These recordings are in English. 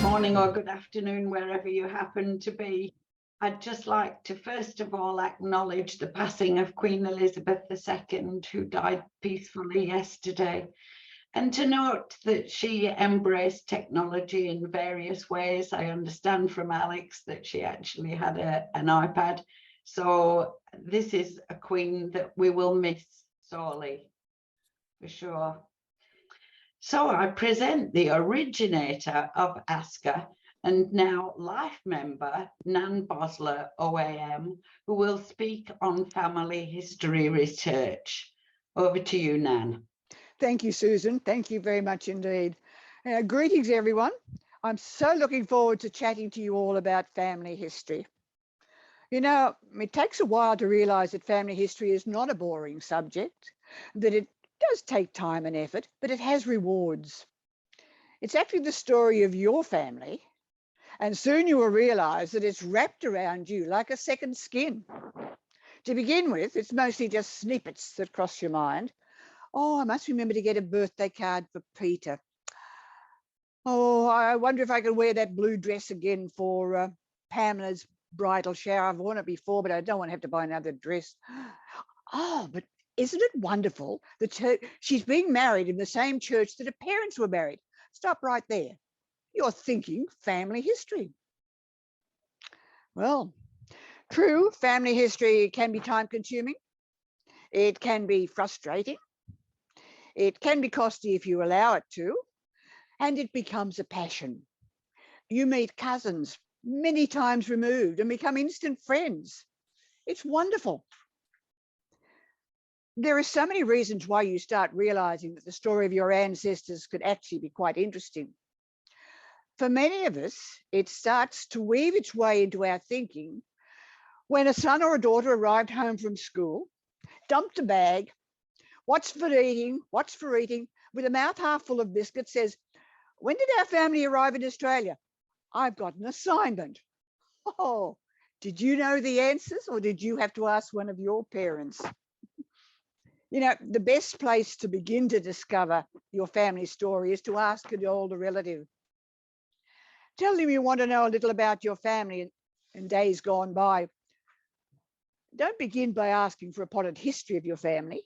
morning or good afternoon, wherever you happen to be. I'd just like to first of all acknowledge the passing of Queen Elizabeth II, who died peacefully yesterday, and to note that she embraced technology in various ways. I understand from Alex that she actually had an iPad. So this is a queen that we will miss sorely, for sure. So I present the originator of ASCCA and now life member, Nan Bosler AM, who will speak on family history research. Over to you, Nan. Thank you, Susan. Thank you very much indeed. Greetings, everyone. I'm so looking forward to chatting to you all about family history. You know, it takes a while to realise that family history is not a boring subject, that it does take time and effort, but it has rewards. It's actually the story of your family, and soon you will realise that it's wrapped around you like a second skin. To begin with, it's mostly just snippets that cross your mind. Oh, I must remember to get a birthday card for Peter. Oh, I wonder if I could wear that blue dress again for Pamela's bridal shower. I've worn it before, but I don't want to have to buy another dress. Oh, but isn't it wonderful that she's being married in the same church that her parents were married? Stop right there. You're thinking family history. Well, true, family history can be time-consuming. It can be frustrating. It can be costly if you allow it to, and it becomes a passion. You meet cousins many times removed and become instant friends. It's wonderful. There are so many reasons why you start realizing that the story of your ancestors could actually be quite interesting. For many of us, it starts to weave its way into our thinking when a son or a daughter arrived home from school, dumped a bag, what's for eating, with a mouth half full of biscuits, says, "When did our family arrive in Australia? I've got an assignment." Oh, did you know the answers, or did you have to ask one of your parents? You know, the best place to begin to discover your family story is to ask an older relative. Tell them you want to know a little about your family in days gone by. Don't begin by asking for a potted history of your family.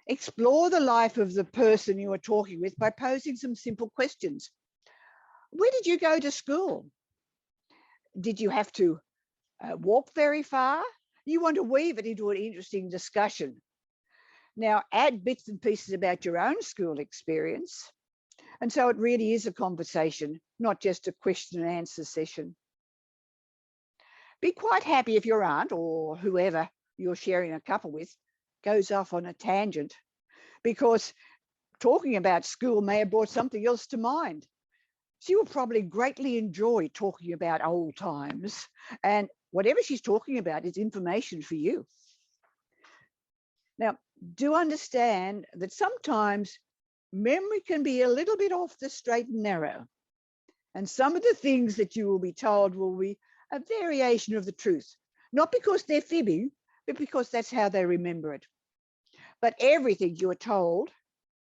Explore the life of the person you are talking with by posing some simple questions. Where did you go to school? Did you have to walk very far? You want to weave it into an interesting discussion. Now, add bits and pieces about your own school experience. And so it really is a conversation, not just a question and answer session. Be quite happy if your aunt or whoever you're sharing a cuppa with goes off on a tangent, because talking about school may have brought something else to mind. She will probably greatly enjoy talking about old times, and whatever she's talking about is information for you. Now, do understand that sometimes memory can be a little bit off the straight and narrow, and some of the things that you will be told will be a variation of the truth, not because they're fibbing, but because that's how they remember it. But everything you are told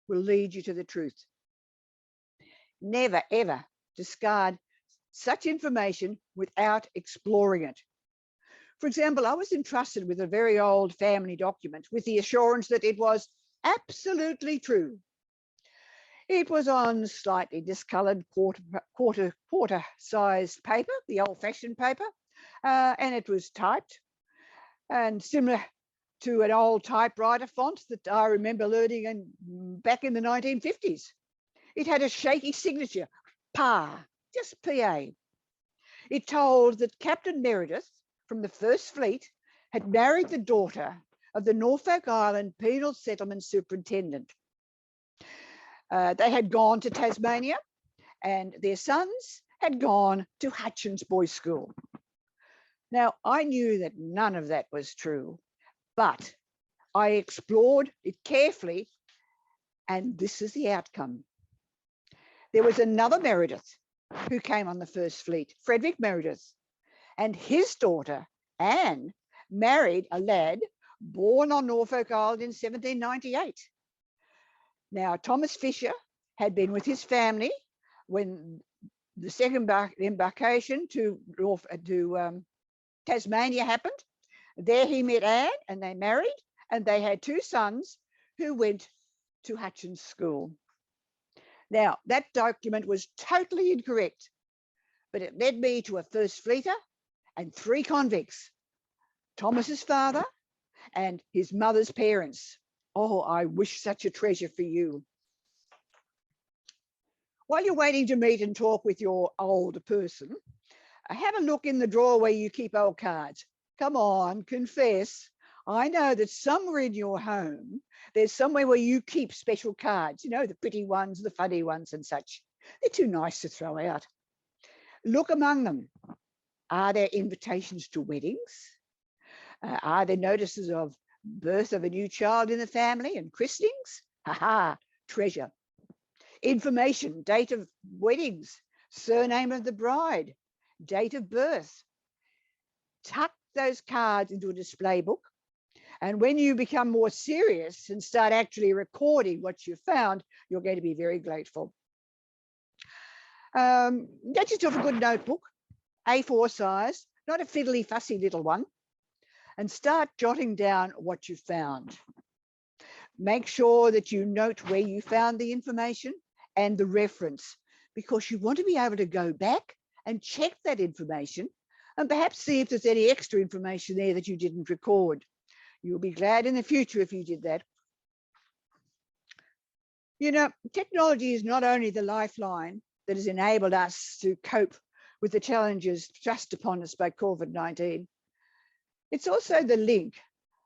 will lead you to the truth. Never, ever discard such information without exploring it. For example, I was entrusted with a very old family document with the assurance that it was absolutely true. It was on slightly discoloured quarter-sized paper, the old-fashioned paper, and it was typed, and similar to an old typewriter font that I remember learning back in the 1950s. It had a shaky signature, PA, just PA. It told that Captain Meredith from the First Fleet had married the daughter of the Norfolk Island Penal Settlement Superintendent. They had gone to Tasmania, and their sons had gone to Hutchins Boys' School. Now, I knew that none of that was true, but I explored it carefully, and this is the outcome. There was another Meredith who came on the First Fleet, Frederick Meredith, and his daughter, Anne, married a lad born on Norfolk Island in 1798. Now, Thomas Fisher had been with his family when the second embarkation to Tasmania happened. There he met Anne and they married, and they had 2 sons who went to Hutchins School. Now, that document was totally incorrect, but it led me to a first fleeter and 3 convicts, Thomas's father and his mother's parents. Oh, I wish such a treasure for you. While you're waiting to meet and talk with your older person, have a look in the drawer where you keep old cards. Come on, confess. I know that somewhere in your home, there's somewhere where you keep special cards, you know, the pretty ones, the funny ones and such. They're too nice to throw out. Look among them. Are there invitations to weddings? Are there notices of birth of a new child in the family and christenings? Ha, treasure. Information, date of weddings, surname of the bride, date of birth. Tuck those cards into a display book, and when you become more serious and start actually recording what you found, you're going to be very grateful. Get yourself a good notebook, A4 size, not a fiddly fussy little one, and start jotting down what you found. Make sure that you note where you found the information and the reference, because you want to be able to go back and check that information and perhaps see if there's any extra information there that you didn't record. You'll be glad in the future if you did that. You know, technology is not only the lifeline that has enabled us to cope with the challenges thrust upon us by COVID-19. It's also the link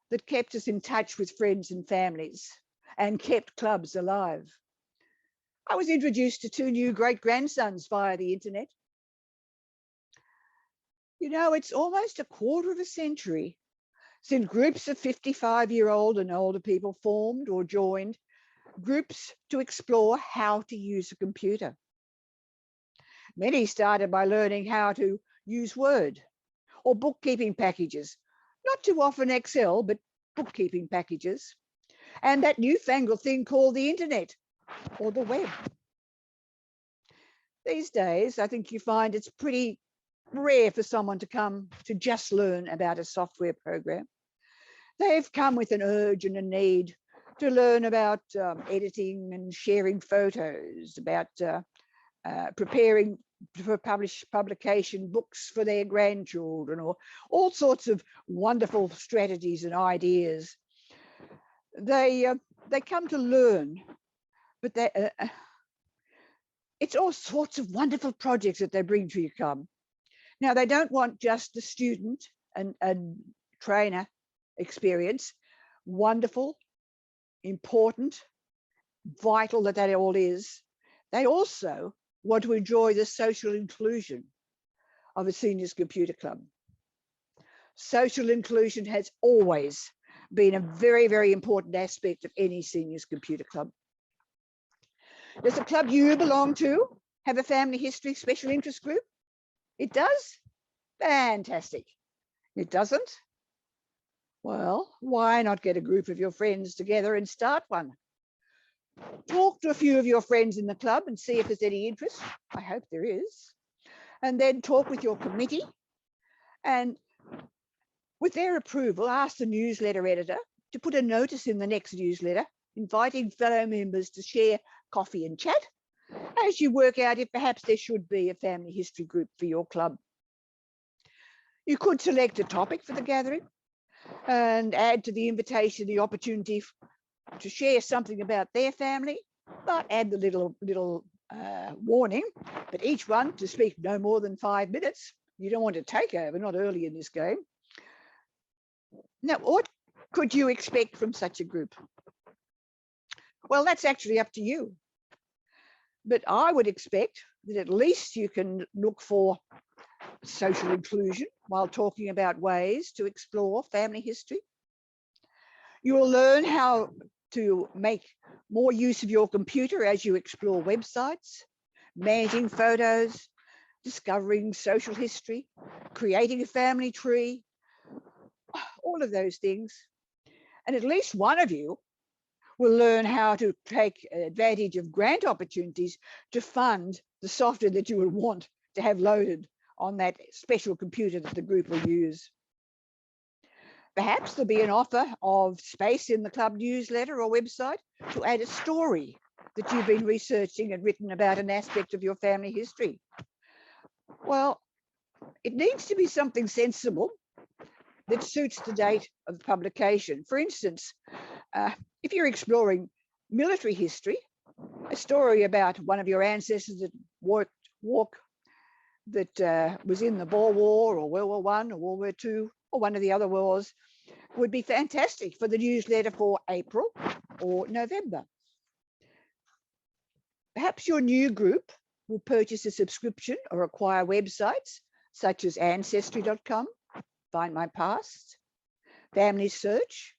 that kept us in touch with friends and families and kept clubs alive. I was introduced to 2 new great-grandsons via the internet. You know, it's almost a quarter of a century since groups of 55-year-old and older people formed or joined groups to explore how to use a computer. Many started by learning how to use Word or bookkeeping packages, not too often Excel, but bookkeeping packages, and that newfangled thing called the internet or the web. These days, I think you find it's pretty rare for someone to come to just learn about a software program. They've come with an urge and a need to learn about editing and sharing photos, about preparing for publication books for their grandchildren, or all sorts of wonderful strategies and ideas. They come to learn, but it's all sorts of wonderful projects that they bring to your club. Now, they don't want just the student and trainer experience. Wonderful, important, vital that all is. They also want to enjoy the social inclusion of a seniors computer club. Social inclusion has always been a very, very important aspect of any seniors computer club. Does the club you belong to have a family history special interest group? It does? Fantastic. It doesn't? Well, why not get a group of your friends together and start one? Talk to a few of your friends in the club and see if there's any interest. I hope there is. And then talk with your committee, and with their approval, ask the newsletter editor to put a notice in the next newsletter inviting fellow members to share coffee and chat as you work out if perhaps there should be a family history group for your club. You could select a topic for the gathering and add to the invitation the opportunity to share something about their family, but add the little warning, but each one to speak no more than 5 minutes. You don't want to take over, not early in this game. Now, what could you expect from such a group? Well, that's actually up to you. But I would expect that at least you can look for social inclusion while talking about ways to explore family history. You will learn how to make more use of your computer as you explore websites, managing photos, discovering social history, creating a family tree, all of those things. And at least one of you will learn how to take advantage of grant opportunities to fund the software that you would want to have loaded on that special computer that the group will use. Perhaps there'll be an offer of space in the club newsletter or website to add a story that you've been researching and written about an aspect of your family history. Well, it needs to be something sensible that suits the date of the publication. For instance, if you're exploring military history, a story about one of your ancestors that was in the Boer War or World War I or World War II or one of the other wars would be fantastic for the newsletter for April or November. Perhaps your new group will purchase a subscription or acquire websites such as Ancestry.com, Find My Past, Family Search,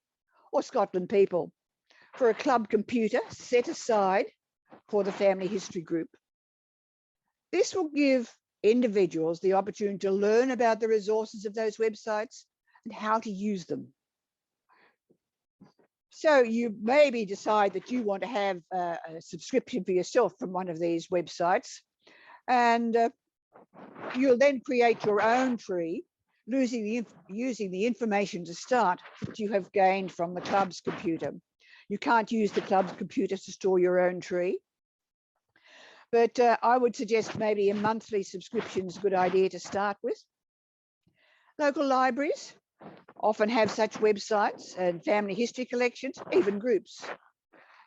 or Scotland People for a club computer set aside for the family history group. This will give individuals the opportunity to learn about the resources of those websites and how to use them. So you maybe decide that you want to have a subscription for yourself from one of these websites, and you'll then create your own tree using the information to start that you have gained from the club's computer. You can't use the club's computer to store your own tree, but I would suggest maybe a monthly subscription is a good idea to start with. Local libraries often have such websites and family history collections, even groups.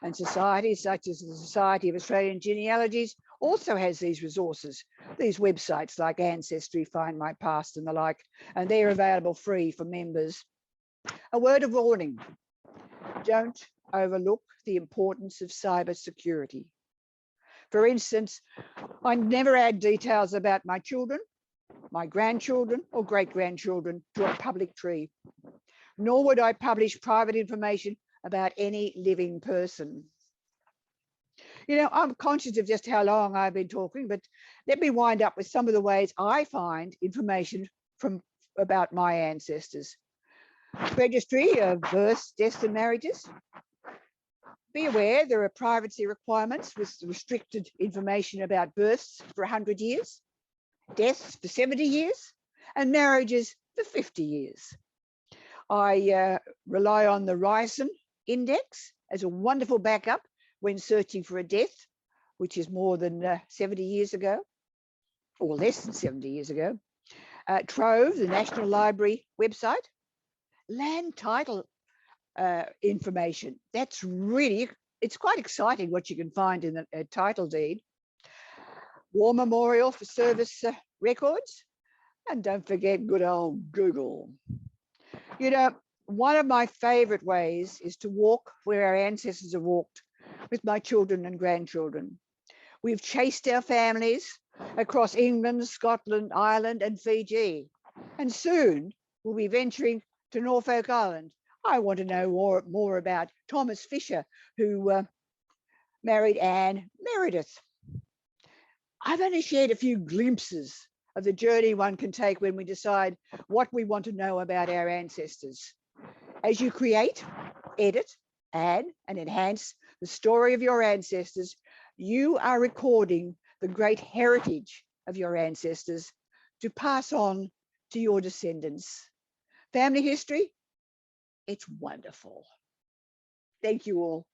And societies such as the Society of Australian Genealogies also has these resources, these websites like Ancestry, Find My Past and the like, and they're available free for members. A word of warning, don't overlook the importance of cybersecurity. For instance, I never add details about my children, my grandchildren or great-grandchildren to a public tree, nor would I publish private information about any living person. You know, I'm conscious of just how long I've been talking, but let me wind up with some of the ways I find information about my ancestors. Registry of births, deaths and marriages. Be aware there are privacy requirements with restricted information about births for 100 years, deaths for 70 years, and marriages for 50 years. I rely on the Ryerson Index as a wonderful backup when searching for a death, which is more than 70 years ago, or less than 70 years ago. Trove, the National Library website. Land title information. That's really, it's quite exciting what you can find in the title deed. War Memorial for Service Records. And don't forget good old Google. You know, one of my favorite ways is to walk where our ancestors have walked with my children and grandchildren. We've chased our families across England, Scotland, Ireland, and Fiji. And soon we'll be venturing to Norfolk Island. I want to know more about Thomas Fisher, who married Anne Meredith. I've only shared a few glimpses of the journey one can take when we decide what we want to know about our ancestors. As you create, edit, add, and enhance the story of your ancestors, you are recording the great heritage of your ancestors to pass on to your descendants. Family history, it's wonderful. Thank you all.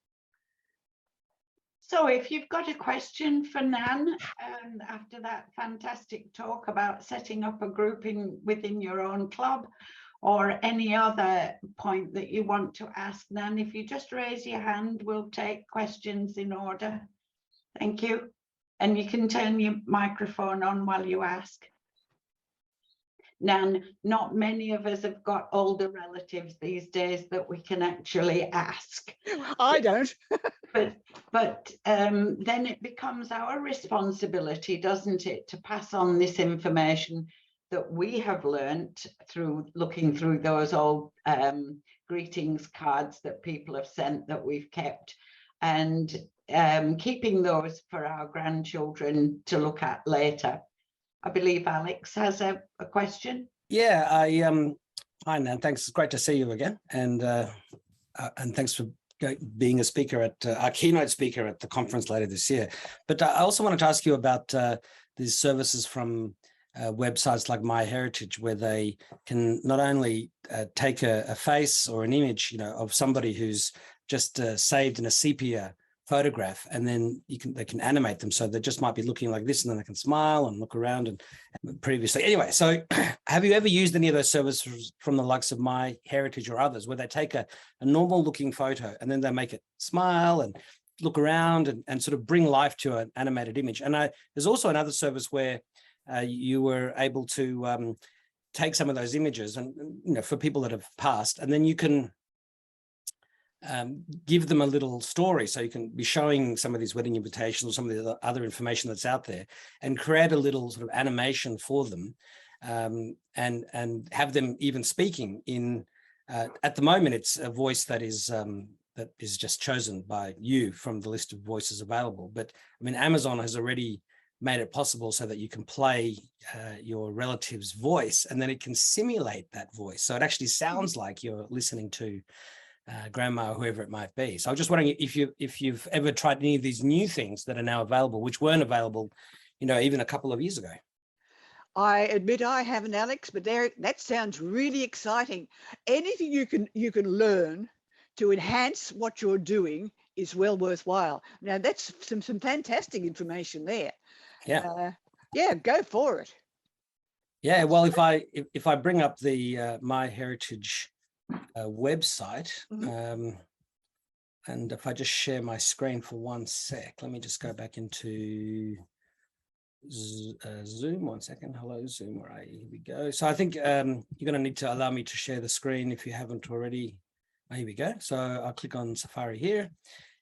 So if you've got a question for Nan, after that fantastic talk about setting up a group within your own club, or any other point that you want to ask Nan, if you just raise your hand, we'll take questions in order. Thank you. And you can turn your microphone on while you ask. Nan, not many of us have got older relatives these days that we can actually ask. I don't. But then it becomes our responsibility, doesn't it, to pass on this information that we have learnt through looking through those old greetings cards that people have sent that we've kept, and keeping those for our grandchildren to look at later. I believe Alex has a question. Yeah, hi Nan, thanks. It's great to see you again, and thanks for being a speaker at our keynote speaker at the conference later this year. But I also wanted to ask you about these services from websites like MyHeritage, where they can not only take a face or an image, of somebody who's just saved in a sepia photograph, and then they can animate them, so they just might be looking like this, and then they can smile and look around. And previously, anyway, so have you ever used any of those services from the likes of MyHeritage or others, where they take a normal looking photo and then they make it smile and look around and sort of bring life to an animated image? And there's also another service where you were able to take some of those images and, for people that have passed, and then you can give them a little story. So you can be showing some of these wedding invitations or some of the other information that's out there, and create a little sort of animation for them, and have them even speaking in, at the moment, it's a voice that is just chosen by you from the list of voices available. But I mean, Amazon has already made it possible so that you can play your relative's voice, and then it can simulate that voice. So it actually sounds like you're listening to grandma or whoever it might be. So I was just wondering if you've ever tried any of these new things that are now available, which weren't available, even a couple of years ago. I admit I haven't, Alex, but that sounds really exciting. Anything you can learn to enhance what you're doing is well worthwhile. Now that's some fantastic information there. Yeah. Yeah, go for it. Yeah, well, if I bring up the MyHeritage website, and if I just share my screen for 1 sec, let me just go back into Zoom. 1 second. Hello, Zoom. Where are you? Here we go. So I think you're going to need to allow me to share the screen if you haven't already. Oh, here we go. So I'll click on Safari here,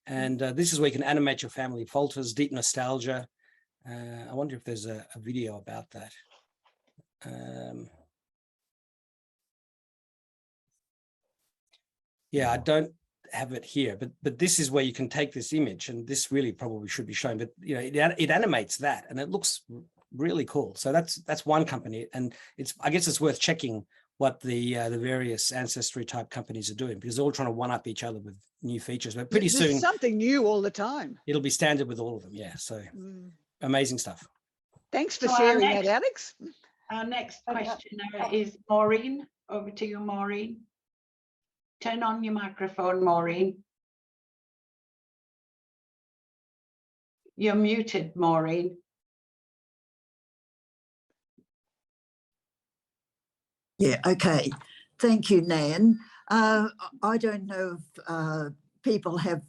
and this is where you can animate your family photos, deep nostalgia. I wonder if there's a video about that. Yeah, I don't have it here, but this is where you can take this image, and this really probably should be shown, but it animates that, and it looks really cool. So that's one company, and I guess it's worth checking what the various ancestry type companies are doing, because they're all trying to one up each other with new features. But pretty soon, there's something new all the time. It'll be standard with all of them. Yeah, so amazing stuff. Thanks for sharing that, Alex. Our next questioner is Maureen. Over to you, Maureen. Turn on your microphone, Maureen. You're muted, Maureen. Yeah, okay. Thank you, Nan. I don't know if people have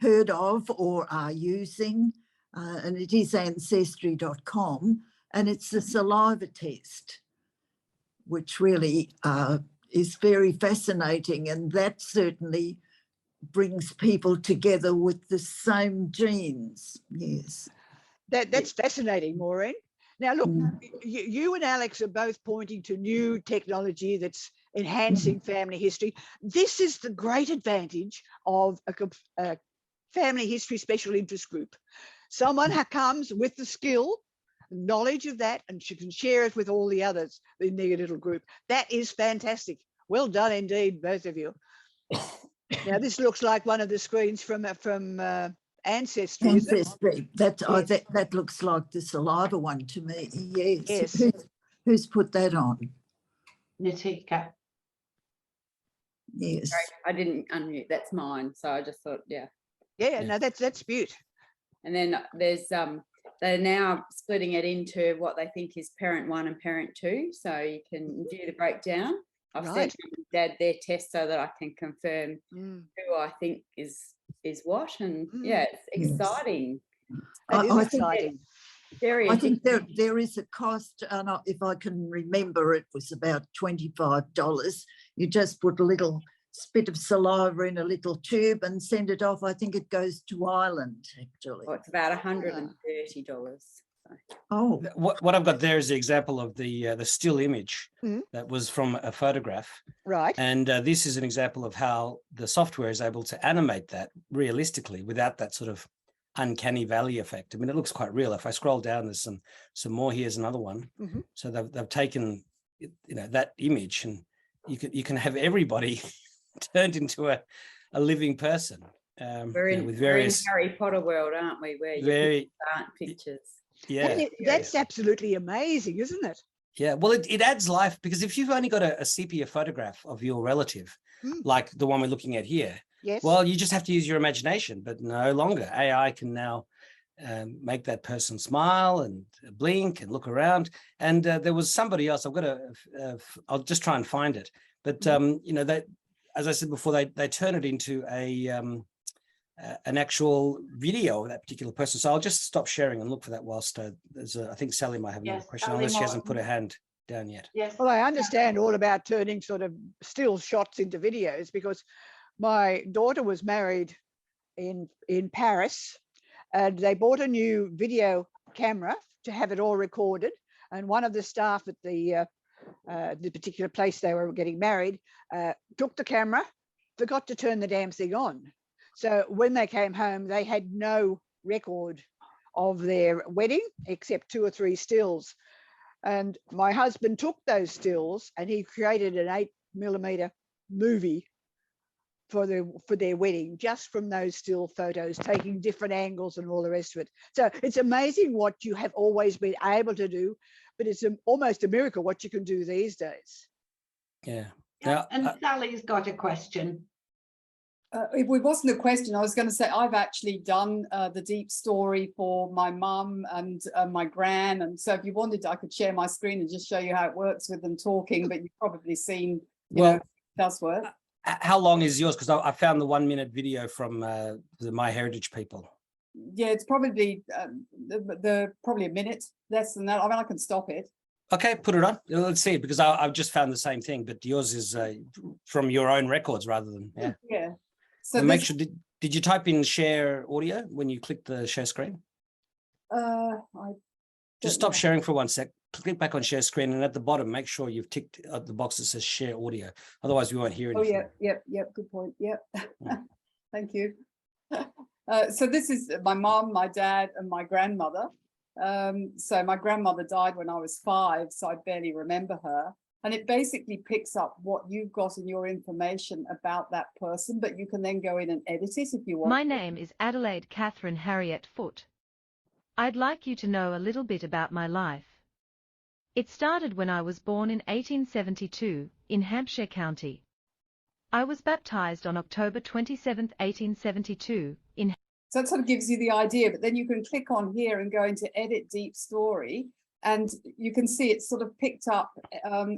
heard of or are using, and it is ancestry.com, and it's a saliva test, which really is very fascinating, and that certainly brings people together with the same genes. Yes. That's fascinating, Maureen. Now, look, you and Alex are both pointing to new technology that's enhancing family history. This is the great advantage of a family history special interest group. Someone who comes with the skill, knowledge of that, and she can share it with all the others in their little group. That is fantastic. Well done indeed, both of you. Now, this looks like one of the screens from Ancestry. Ancestry. That looks like the saliva one to me. Yes. Who's put that on? Natika. Yes. Sorry, I didn't unmute. That's mine. So I just thought, yeah. No, that's beaut. And then there's they're now splitting it into what they think is parent 1 and parent 2. So you can view the breakdown. I've sent Dad their test so that I can confirm who I think is what. And yeah, it's exciting. I Think there is a cost, and if I can remember, it was about $25. You just put a little spit of saliva in a little tube and send it off. I think it goes to Ireland, actually. it's about $130. Oh, what I've got there is the example of the still image that was from a photograph. Right. And this is an example of how the software is able to animate that realistically without that sort of uncanny valley effect. I mean, it looks quite real. If I scroll down, there's some more. Here's another one. So they've taken that image, and you can have everybody turned into a living person. We're in with various Harry Potter world, aren't we? Where you very start pictures. yeah. That's absolutely amazing, isn't it? Yeah, well, it adds life, because if you've only got a sepia photograph of your relative, like the one we're looking at here, Yes. well, you just have to use your imagination, but no longer. AI can now make that person smile and blink and look around. And there was somebody else, I'll just try and find it. But, you know, that, as I said before, they turn it into an actual video of that particular person. So I'll just stop sharing and look for that whilst I think Sally might have another question, Sally unless she hasn't put Martin. her hand down yet. Yes. Well, I understand all about turning sort of still shots into videos, because my daughter was married in Paris, and they bought a new video camera to have it all recorded. And one of the staff at the particular place they were getting married took the camera, forgot to turn the damn thing on. So when they came home, they had no record of their wedding except 2 or 3 stills. And my husband took those stills and he created an 8mm movie for their wedding, just from those still photos, taking different angles and all the rest of it. So it's amazing what you have always been able to do, but it's almost a miracle what you can do these days. Yeah. Yeah, Now, and Sally's got a question. It wasn't a question. I was going to say I've actually done the deep story for my mum and my gran, and so if you wanted, I could share my screen and just show you how it works with them talking. But you've probably seen, you know, it does work. How long is yours? Because I found the 1-minute video from the MyHeritage people. Yeah, it's probably probably a minute, less than that. I mean, I can stop it. Okay, put it on. Let's see it, because I've just found the same thing, but yours is from your own records rather than Yeah. So make sure. Did you type in share audio when you click the share screen? Just stop sharing for 1 sec. Click back on share screen, and at the bottom, make sure you've ticked the box that says share audio. Otherwise, we won't hear anything. Oh yeah, yep. Good point. Yep. Thank you. So this is my mom, my dad, and my grandmother. So my grandmother died when I was 5, so I barely remember her. And it basically picks up what you've got in your information about that person, but you can then go in and edit it if you want. My name is Adelaide Catherine Harriet Foote. I'd like you to know a little bit about my life. It started when I was born in 1872 in Hampshire County. I was baptized on October 27, 1872 in. So that sort of gives you the idea, but then you can click on here and go into edit deep story, and you can see it's sort of picked up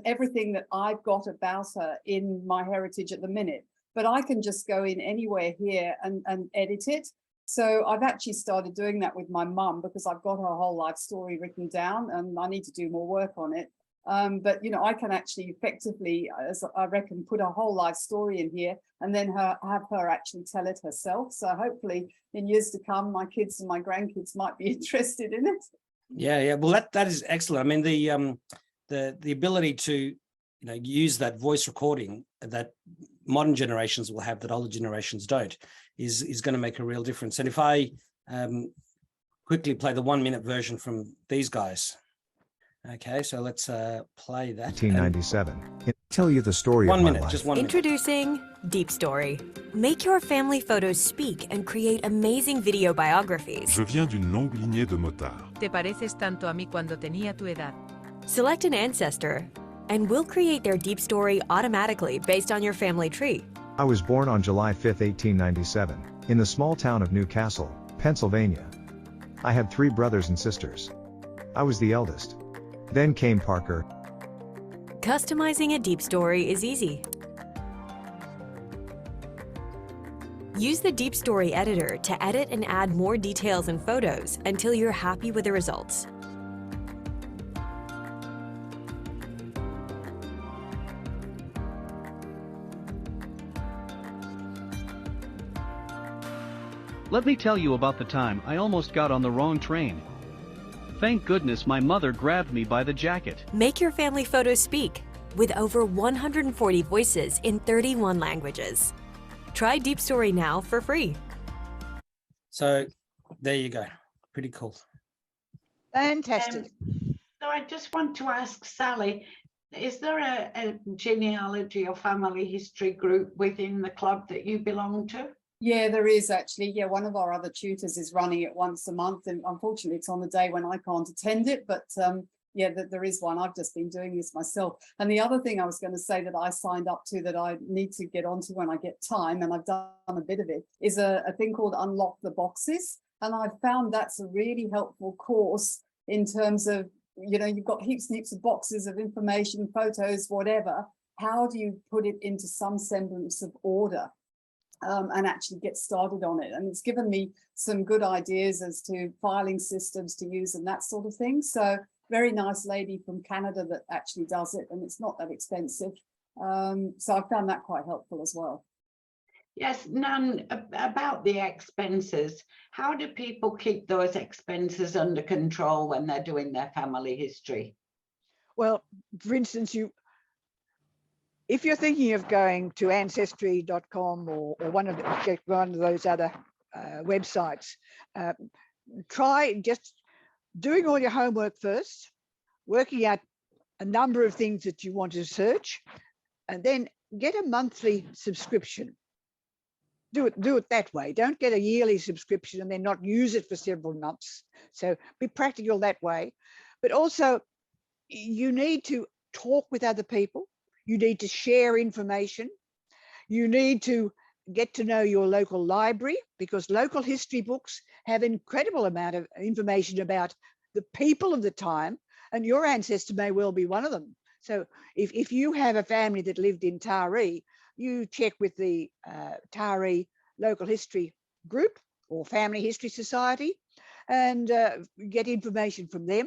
everything that I've got about her in MyHeritage at the minute. But I can just go in anywhere here and edit it. So I've actually started doing that with my mum, because I've got her whole life story written down and I need to do more work on it. But, you know, I can actually effectively, as I reckon, put a whole life story in here and then have her actually tell it herself. So hopefully in years to come, my kids and my grandkids might be interested in it. Yeah. Well, that is excellent. I mean, the ability to, use that voice recording that modern generations will have that older generations don't is going to make a real difference. And if I quickly play the 1-minute version from these guys. Okay, so let's play that. 1997. Tell you the story of my life. Just 1 minute. Introducing Deep Story. Make your family photos speak and create amazing video biographies. Je viens d'une longue lignée de motards. Te pareces tanto a mí cuando tenía tu edad. Select an ancestor, and we'll create their deep story automatically based on your family tree. I was born on July 5, 1897, in the small town of Newcastle, Pennsylvania. I had 3 brothers and sisters. I was the eldest. Then came Parker. Customizing a deep story is easy. Use the Deep Story editor to edit and add more details and photos until you're happy with the results. Let me tell you about the time I almost got on the wrong train. Thank goodness my mother grabbed me by the jacket. Make your family photos speak with over 140 voices in 31 languages. Try Deep Story now for free. So there you go. Pretty cool. Fantastic. So I just want to ask Sally, is there a genealogy or family history group within the club that you belong to? Yeah, there is actually. Yeah, one of our other tutors is running it once a month, and unfortunately it's on the day when I can't attend it, but yeah, there is one. I've just been doing this myself. And the other thing I was going to say that I signed up to that I need to get onto when I get time, and I've done a bit of it, is a thing called Unlock the Boxes. And I've found that's a really helpful course in terms of, you know, you've got heaps and heaps of boxes of information, photos, whatever. How do you put it into some semblance of order? And actually get started on it. And it's given me some good ideas as to filing systems to use and that sort of thing. So very nice lady from Canada that actually does it, and it's not that expensive. So I found that quite helpful as well. Yes, Nan, about the expenses, how do people keep those expenses under control when they're doing their family history? Well, for instance, if you're thinking of going to ancestry.com or one of those other websites, try just doing all your homework first, working out a number of things that you want to search, and then get a monthly subscription. Do it that way. Don't get a yearly subscription and then not use it for several months. So be practical that way. But also, you need to talk with other people. You need to share information. You need to get to know your local library, because local history books have an incredible amount of information about the people of the time, and your ancestor may well be one of them. So if you have a family that lived in Taree, you check with the Taree Local History Group or Family History Society and get information from them.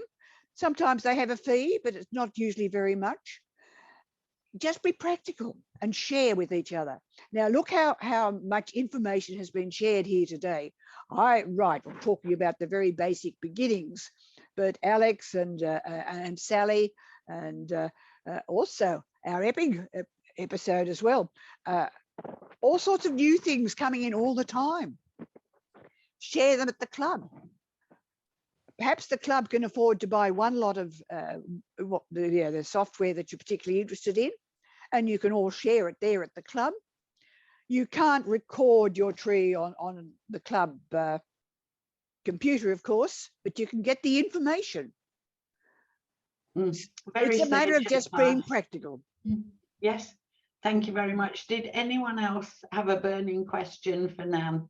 Sometimes they have a fee, but it's not usually very much. Just be practical and share with each other. Now, look how much information has been shared here today. I'm talking about the very basic beginnings, but Alex and Sally and also our epic episode as well. All sorts of new things coming in all the time. Share them at the club. Perhaps the club can afford to buy one lot of the software that you're particularly interested in, and you can all share it there at the club. You can't record your tree on the club computer, of course, but you can get the information. It's a matter of just being practical. Yes, thank you very much. Did anyone else have a burning question for Nan?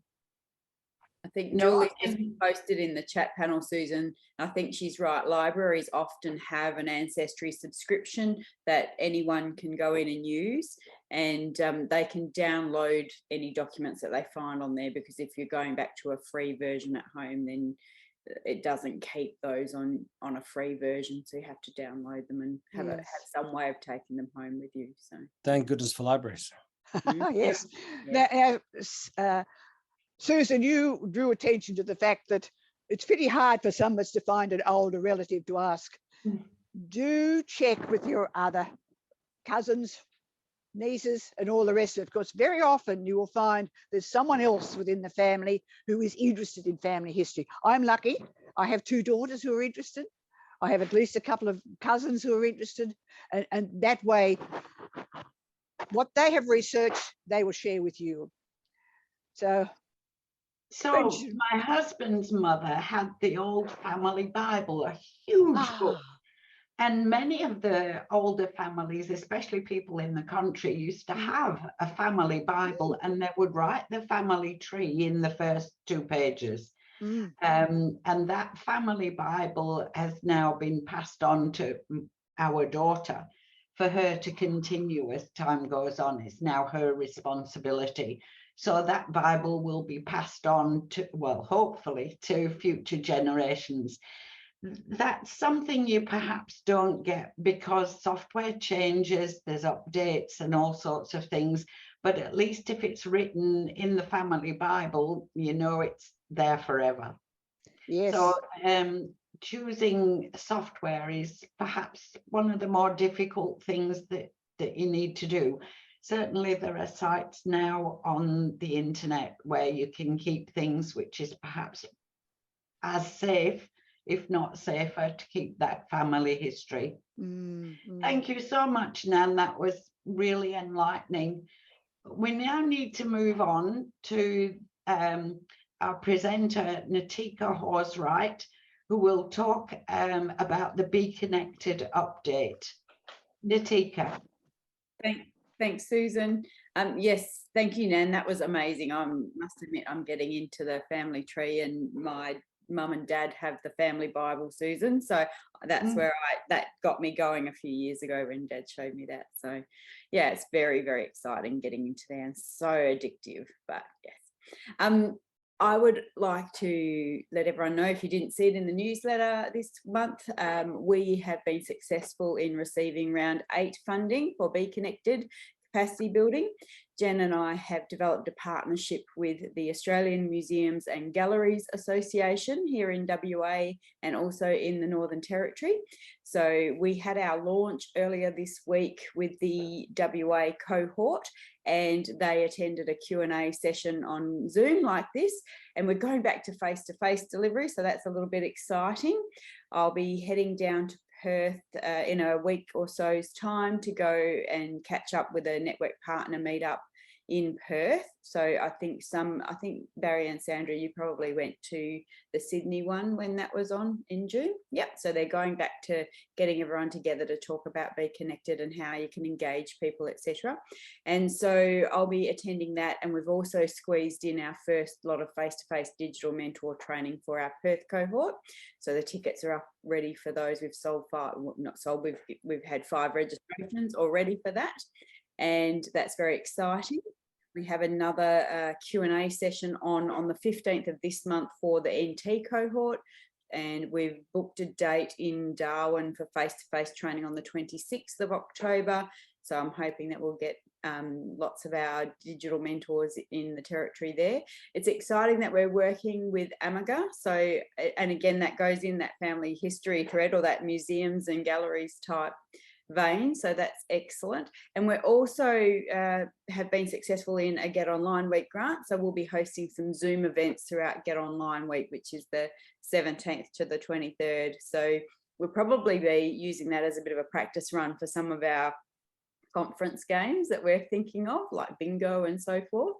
I think Julie just posted in the chat panel, Susan. I think she's right. Libraries often have an Ancestry subscription that anyone can go in and use, and they can download any documents that they find on there, because if you're going back to a free version at home, then it doesn't keep those on a free version. So you have to download them and have some way of taking them home with you. So thank goodness for libraries. Yes. Now, Susan, you drew attention to the fact that it's pretty hard for some of us to find an older relative to ask. Do check with your other cousins, nieces, and all the rest of it, because very often you will find there's someone else within the family who is interested in family history. I'm lucky. I have 2 daughters who are interested. I have at least a couple of cousins who are interested. And that way, what they have researched, they will share with you. So my husband's mother had the old family Bible, a huge book. And many of the older families, especially people in the country, used to have a family Bible, and they would write the family tree in the first 2 pages. And that family Bible has now been passed on to our daughter for her to continue as time goes on. It's now her responsibility. So that Bible will be passed on to, well, hopefully to future generations. That's something you perhaps don't get because software changes, there's updates and all sorts of things. But at least if it's written in the family Bible, you know it's there forever. Yes. So choosing software is perhaps one of the more difficult things that you need to do. Certainly there are sites now on the internet where you can keep things which is perhaps as safe, if not safer, to keep that family history. Thank you so much, Nan. That was really enlightening. we now need to move on to our presenter, Natika Zaharov-Reutt, who will talk about the Be Connected update. Natika. Thanks, Susan. Yes, thank you, Nan. That was amazing. I must admit, I'm getting into the family tree, and my mum and dad have the family Bible, Susan. So that's where that got me going a few years ago when Dad showed me that. So yeah, it's very, very exciting getting into there, and so addictive. But yes. I would like to let everyone know, if you didn't see it in the newsletter this month, we have been successful in receiving round 8 funding for Be Connected capacity building. Jen and I have developed a partnership with the Australian Museums and Galleries Association here in WA and also in the Northern Territory. So we had our launch earlier this week with the WA cohort, and they attended a Q&A session on Zoom like this, and we're going back to face-to-face delivery, so that's a little bit exciting. I'll be heading down to Perth in a week or so's time to go and catch up with a network partner meetup in Perth. So I think Barry and Sandra, you probably went to the Sydney one when that was on in June. Yep. So they're going back to getting everyone together to talk about Be Connected and how you can engage people, etc. And so I'll be attending that. And we've also squeezed in our first lot of face-to-face digital mentor training for our Perth cohort. So the tickets are up ready for those. We've sold 5, well, not sold, we've had 5 registrations already for that. And that's very exciting. We have another Q&A session on the 15th of this month for the NT cohort, and we've booked a date in Darwin for face-to-face training on the 26th of October. So I'm hoping that we'll get lots of our digital mentors in the territory there. It's exciting that we're working with ASCCA. So, and again, that goes in that family history thread or that museums and galleries type vein, so that's excellent. And we're also have been successful in a Get Online Week grant, so we'll be hosting some Zoom events throughout Get Online Week, which is the 17th to the 23rd. So we'll probably be using that as a bit of a practice run for some of our conference games that we're thinking of, like bingo and so forth.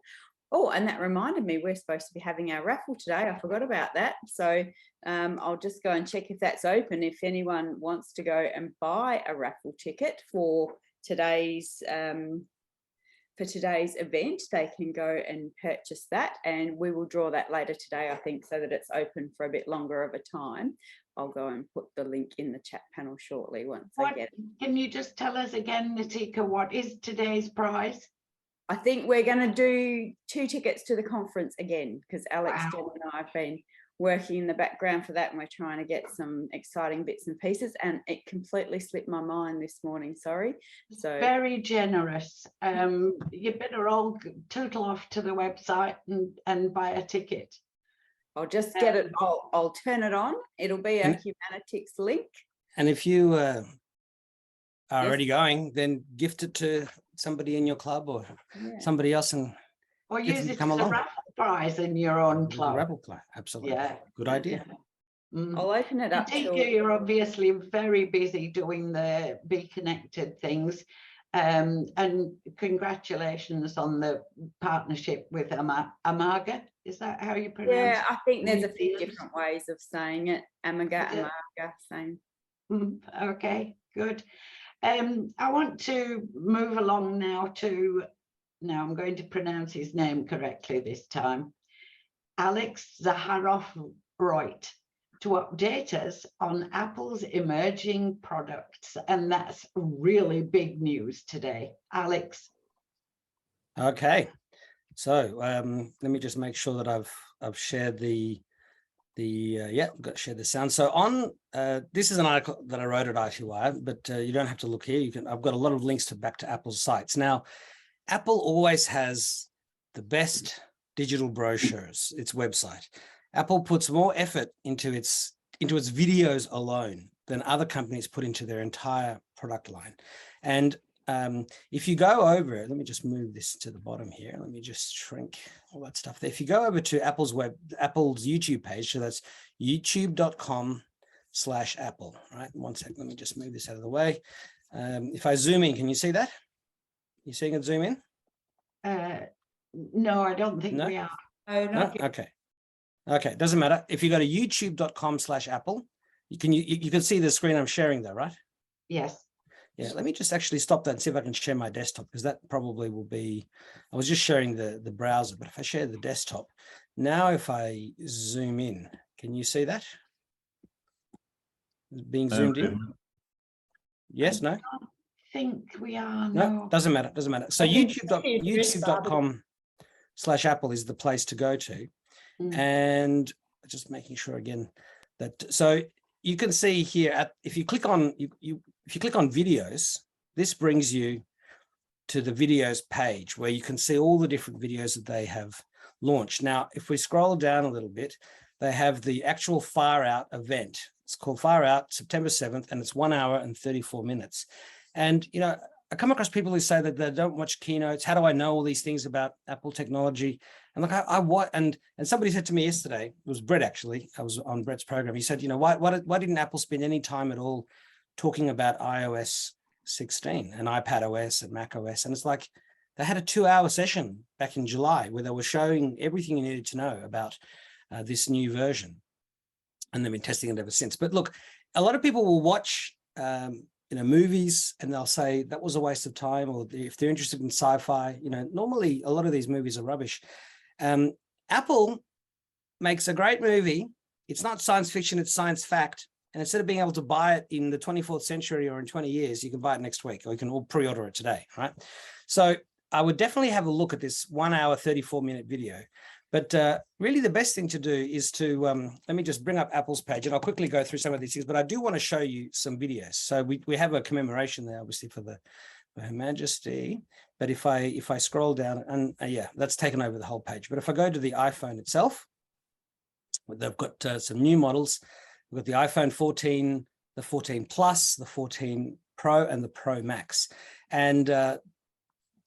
Oh, and that reminded me, we're supposed to be having our raffle today. I forgot about that. So I'll just go and check if that's open. If anyone wants to go and buy a raffle ticket for today's event, they can go and purchase that. And we will draw that later today, I think, so that it's open for a bit longer of a time. I'll go and put the link in the chat panel shortly once I get it. Can you just tell us again, Natika, what is today's prize? I think we're going to do 2 tickets to the conference again, because Alex, Jen and I have been working in the background for that, and we're trying to get some exciting bits and pieces, and it completely slipped my mind this morning, sorry. So very generous. You better all total off to the website and buy a ticket. I'll just get it, I'll turn it on. It'll be a Humanitics link. And if you are already going, then gift it to somebody in your club or somebody else, or use it as a raffle prize in your own club. Raffle club, absolutely. Yeah, good idea. I'll open it up. You're obviously very busy doing the Be Connected things, and congratulations on the partnership with ASCCA. Is that how you pronounce it? Yeah, I think there's a few different ways of saying it. ASCCA, same. Okay, good. I want to move along now to, I'm going to pronounce his name correctly this time, Alex Zaharov-Reutt, to update us on Apple's emerging products. And that's really big news today. Alex. Okay, so let me just make sure that I've shared I've got to share the sound. So on this is an article that I wrote at ITY, but you don't have to look here. I've got a lot of links back to Apple's sites. Now, Apple always has the best digital brochures, its website. Apple puts more effort into its videos alone than other companies put into their entire product line. And if you go over, let me just move this to the bottom here. Let me just shrink all that stuff there. If you go over to Apple's YouTube page, so that's youtube.com/Apple, right? One second, let me just move this out of the way. If I zoom in, can you see that? You seeing it zoom in? No, I don't think No? we are. Oh, No? not yet. Okay. Okay, doesn't matter. If you go to youtube.com/Apple, you can see the screen I'm sharing there, right? Yes. Yeah, let me just actually stop that and see if I can share my desktop, because that probably will be, I was just sharing the browser, but if I share the desktop, now if I zoom in, can you see that? Being zoomed in? Yes, no? I think we are. No, doesn't matter, doesn't matter. So I can see the youtube.com/Apple is the place to go to. And just making sure again that, so you can see here if you click on if you click on videos, this brings you to the videos page where you can see all the different videos that they have launched. Now, if we scroll down a little bit, they have the actual Far Out event. It's called Far Out, September 7th, and it's 1 hour and 34 minutes. And, you know, I come across people who say that they don't watch keynotes. How do I know all these things about Apple technology? And look, and somebody said to me yesterday, it was Brett actually, I was on Brett's program. He said, you know, why didn't Apple spend any time at all talking about iOS 16 and iPad OS and Mac OS? And it's like, they had a 2-hour session back in July where they were showing everything you needed to know about this new version. And they've been testing it ever since. But look, a lot of people will watch movies, and they'll say that was a waste of time, or if they're interested in sci-fi, normally a lot of these movies are rubbish. Apple makes a great movie. It's not science fiction, it's science fact. And instead of being able to buy it in the 24th century or in 20 years, you can buy it next week, or you can all pre-order it today, right? So I would definitely have a look at this 1 hour, 34-minute video. But really the best thing to do is to, let me just bring up Apple's page, and I'll quickly go through some of these things, but I do want to show you some videos. So we have a commemoration there, obviously, for Her Majesty. But if I scroll down, and yeah, that's taken over the whole page. But if I go to the iPhone itself, they've got some new models. We've got the iPhone 14, the 14 Plus, the 14 Pro, and the Pro Max. And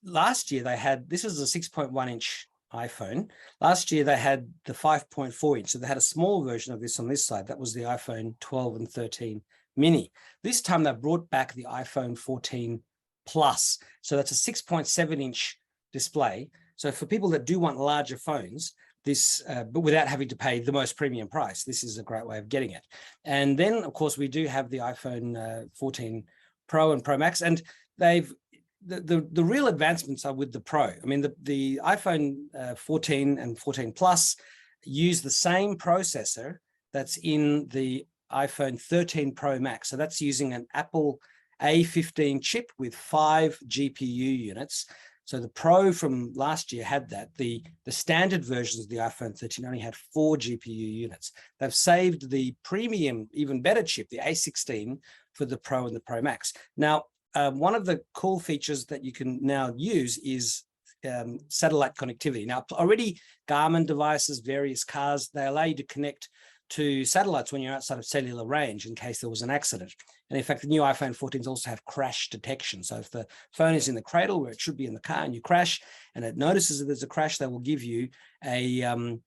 last year they had, this is a 6.1-inch iPhone. Last year they had the 5.4 inch. So they had a small version of this on this side. That was the iPhone 12 and 13 mini. This time they brought back the iPhone 14 Plus. So that's a 6.7 inch display. So for people that do want larger phones, this, but without having to pay the most premium price, this is a great way of getting it. And then of course we do have the iPhone 14 Pro and Pro Max, and they've, the real advancements are with the Pro. I mean, the iPhone 14 and 14 Plus use the same processor that's in the iPhone 13 Pro Max. So that's using an Apple A15 chip with 5 GPU units. So the Pro from last year had that. The standard versions of the iPhone 13 only had 4 GPU units. They've saved the premium, even better chip, the A16, for the Pro and the Pro Max. Now, one of the cool features that you can now use is satellite connectivity. Now, already Garmin devices, various cars, they allow you to connect to satellites when you're outside of cellular range in case there was an accident. And in fact, the new iPhone 14s also have crash detection. So if the phone is in the cradle where it should be in the car and you crash and it notices that there's a crash, they will give you the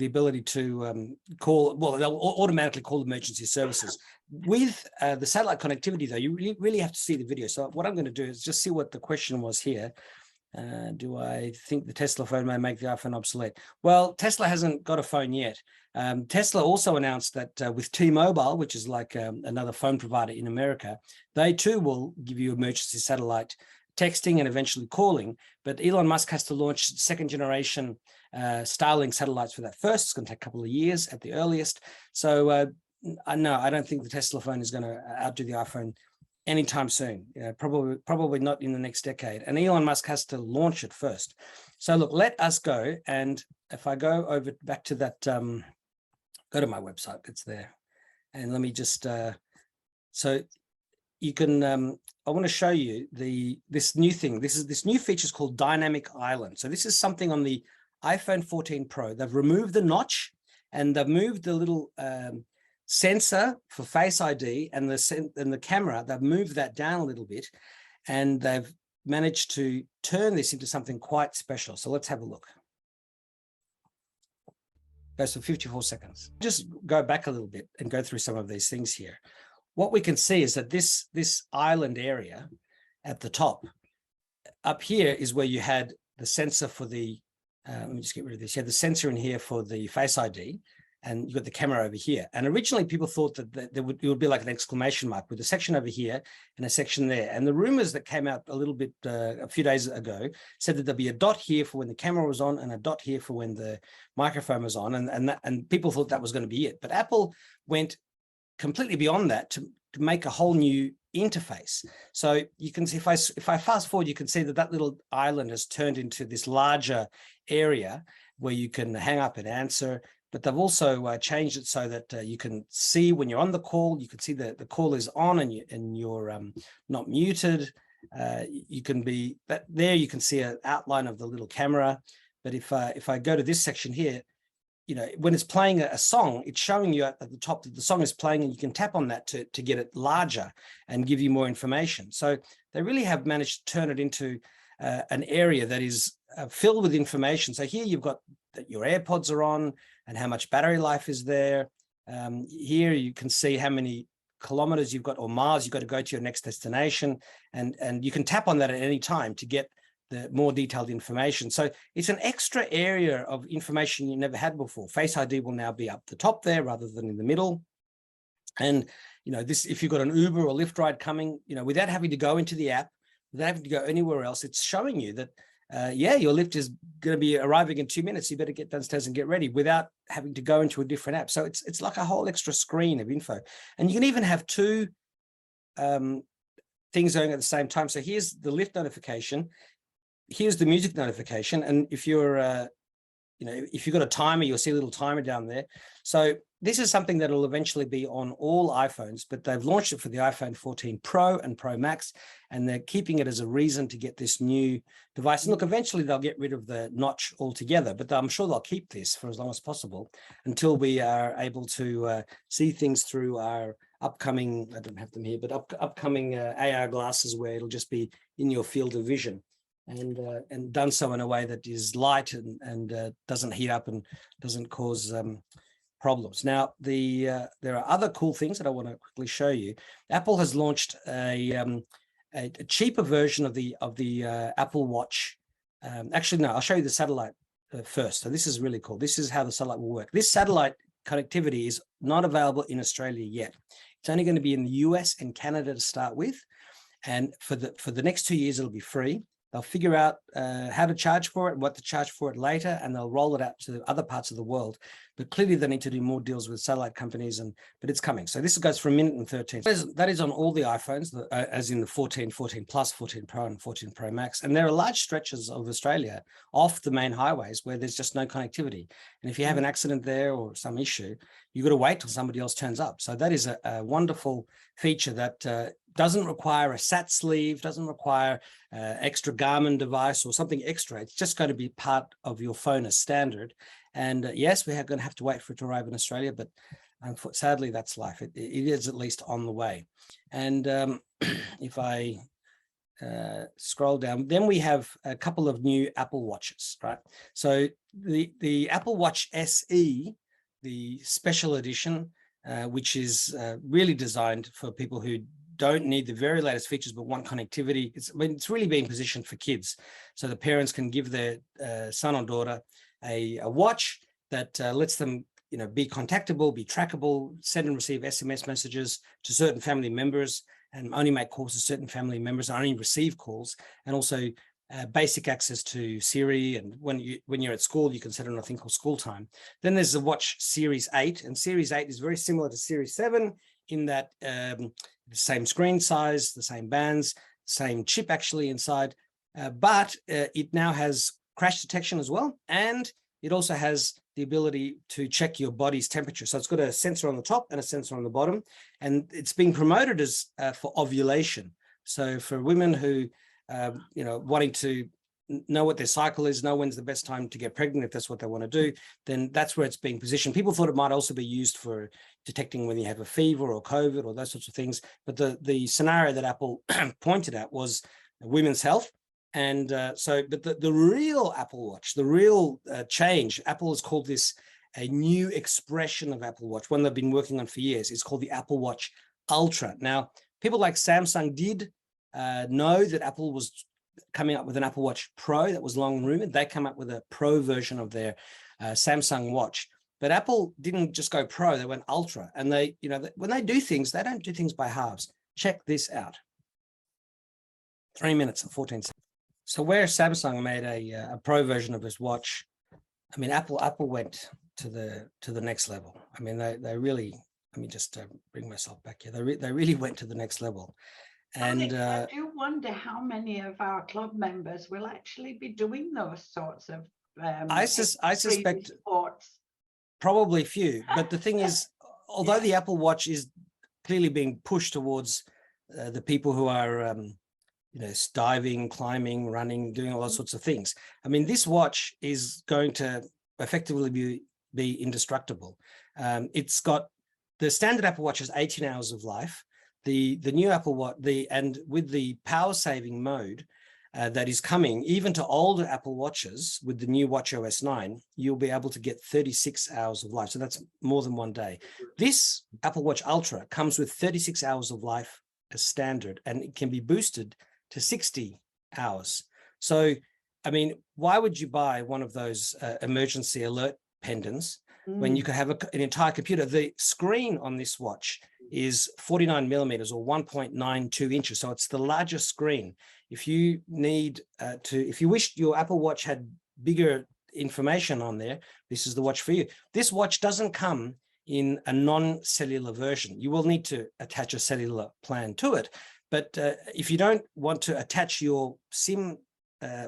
ability to call, well, they'll automatically call emergency services. With the satellite connectivity, though, you really have to see the video. So what I'm going to do is just see what the question was here. Do I think the Tesla phone may make the iPhone obsolete? Well, Tesla hasn't got a phone yet. Tesla also announced that with T-Mobile, which is like another phone provider in America, they too will give you emergency satellite texting and eventually calling. But Elon Musk has to launch second generation Starlink satellites for that first. It's going to take a couple of years at the earliest. So no, I don't think the Tesla phone is going to outdo the iPhone anytime soon. Probably not in the next decade. And Elon Musk has to launch it first. So look, let us go. And if I go over back to that, go to my website, it's there. And let me just, so you can, I want to show you this new thing. This new feature is called Dynamic Island. So this is something on the iPhone 14 Pro. They've removed the notch and they've moved the little sensor for Face ID and the camera. They've moved that down a little bit, and they've managed to turn this into something quite special. So let's have a look. Goes for 54 seconds. Just go back a little bit and go through some of these things here. What we can see is that this island area at the top up here is where you had the sensor for the, let me just get rid of this. You had the sensor in here for the Face ID, and you've got the camera over here. And originally people thought that it would be like an exclamation mark with a section over here and a section there. And the rumors that came out a little bit, a few days ago, said that there'd be a dot here for when the camera was on and a dot here for when the microphone was on. And people thought that was going to be it. But Apple went completely beyond that to make a whole new interface. So you can see, if I fast forward, you can see that little island has turned into this larger area where you can hang up and answer. But they've also changed it so that you can see when you're on the call, you can see that the call is on and you're not muted. You can be there. You can see an outline of the little camera. But if I go to this section here, you know, when it's playing a song, it's showing you at the top that the song is playing, and you can tap on that to get it larger and give you more information. So they really have managed to turn it into an area that is filled with information. So here you've got that your AirPods are on and how much battery life is there. Here you can see how many kilometers you've got or miles you've got to go to your next destination. And you can tap on that at any time to get the more detailed information. So it's an extra area of information you never had before. Face ID will now be up the top there rather than in the middle. And, you know, this, if you've got an Uber or Lyft ride coming, you know, without having to go into the app, without having to go anywhere else, it's showing you that, yeah, your Lyft is going to be arriving in 2 minutes. You better get downstairs and get ready without having to go into a different app. So it's like a whole extra screen of info. And you can even have two things going at the same time. So here's the Lyft notification. Here's the music notification. And if you're, you know, if you've got a timer, you'll see a little timer down there. So this is something that will eventually be on all iPhones, but they've launched it for the iPhone 14 Pro and Pro Max, and they're keeping it as a reason to get this new device. And look, eventually they'll get rid of the notch altogether, but I'm sure they'll keep this for as long as possible until we are able to see things through our upcoming, I don't have them here, but upcoming AR glasses where it'll just be in your field of vision. And done so in a way that is light and doesn't heat up and doesn't cause problems. Now, there are other cool things that I want to quickly show you. Apple has launched a cheaper version of the Apple Watch. Actually, no, I'll show you the satellite first. So this is really cool. This is how the satellite will work. This satellite connectivity is not available in Australia yet. It's only going to be in the US and Canada to start with. And for the next 2 years, it'll be free. They'll figure out how to charge for it and what to charge for it later, and they'll roll it out to other parts of the world. But clearly they need to do more deals with satellite companies, but it's coming. So this goes for a minute and 13. That is on all the iPhones, as in the 14, 14 Plus, 14 Pro, and 14 Pro Max. And there are large stretches of Australia off the main highways where there's just no connectivity. And if you have an accident there or some issue, you've got to wait till somebody else turns up. So that is a wonderful feature that doesn't require a SAT sleeve, doesn't require extra Garmin device or something extra. It's just going to be part of your phone as standard. And yes, we are going to have to wait for it to arrive in Australia, but sadly, that's life. It is at least on the way. And if I scroll down, then we have a couple of new Apple Watches, right? So the Apple Watch SE, the special edition, which is really designed for people who don't need the very latest features but want connectivity. It's really being positioned for kids, so the parents can give their son or daughter a watch that lets them, you know, be contactable, be trackable, send and receive SMS messages to certain family members, and only make calls to certain family members, and only receive calls, and also basic access to Siri. And when you're at school, you can set on a thing called School Time. Then there's the Watch Series 8, and Series 8 is very similar to Series 7 in that the same screen size, the same bands, same chip actually inside, but it now has crash detection as well, and it also has the ability to check your body's temperature. So it's got a sensor on the top and a sensor on the bottom, and it's being promoted as for ovulation. So for women who you know, wanting to know what their cycle is, know when's the best time to get pregnant, if that's what they want to do, then that's where it's being positioned. People thought it might also be used for detecting when you have a fever or COVID or those sorts of things. But the scenario that Apple pointed at was women's health. And but the real Apple Watch, the real change, Apple has called this a new expression of Apple Watch, one they've been working on for years. It's called the Apple Watch Ultra. Now, people like Samsung did know that Apple was coming up with an Apple Watch Pro that was long rumored. They come up with a Pro version of their Samsung watch. But Apple didn't just go Pro, they went Ultra. And they, you know, when they do things, they don't do things by halves. Check this out. 3 minutes and 14 seconds. So where Samsung made a Pro version of this watch, I mean, Apple went to the next level. I mean, they really, let me just bring myself back here. They really went to the next level. And I do wonder how many of our club members will actually be doing those sorts of I suspect sports. Probably few. But the thing is, although the Apple Watch is clearly being pushed towards the people who are, you know, diving, climbing, running, doing all those sorts of things. I mean, this watch is going to effectively be indestructible. It's got the standard Apple Watch has 18 hours of life. The new Apple Watch, and with the power saving mode that is coming, even to older Apple Watches with the new watchOS 9, you'll be able to get 36 hours of life. So that's more than one day. This Apple Watch Ultra comes with 36 hours of life as standard, and it can be boosted to 60 hours. So, I mean, why would you buy one of those emergency alert pendants when you could have an entire computer? The screen on this watch is 49 millimeters or 1.92 inches. So it's the largest screen. If you need if you wished your Apple Watch had bigger information on there, this is the watch for you. This watch doesn't come in a non-cellular version. You will need to attach a cellular plan to it. But if you don't want to attach your SIM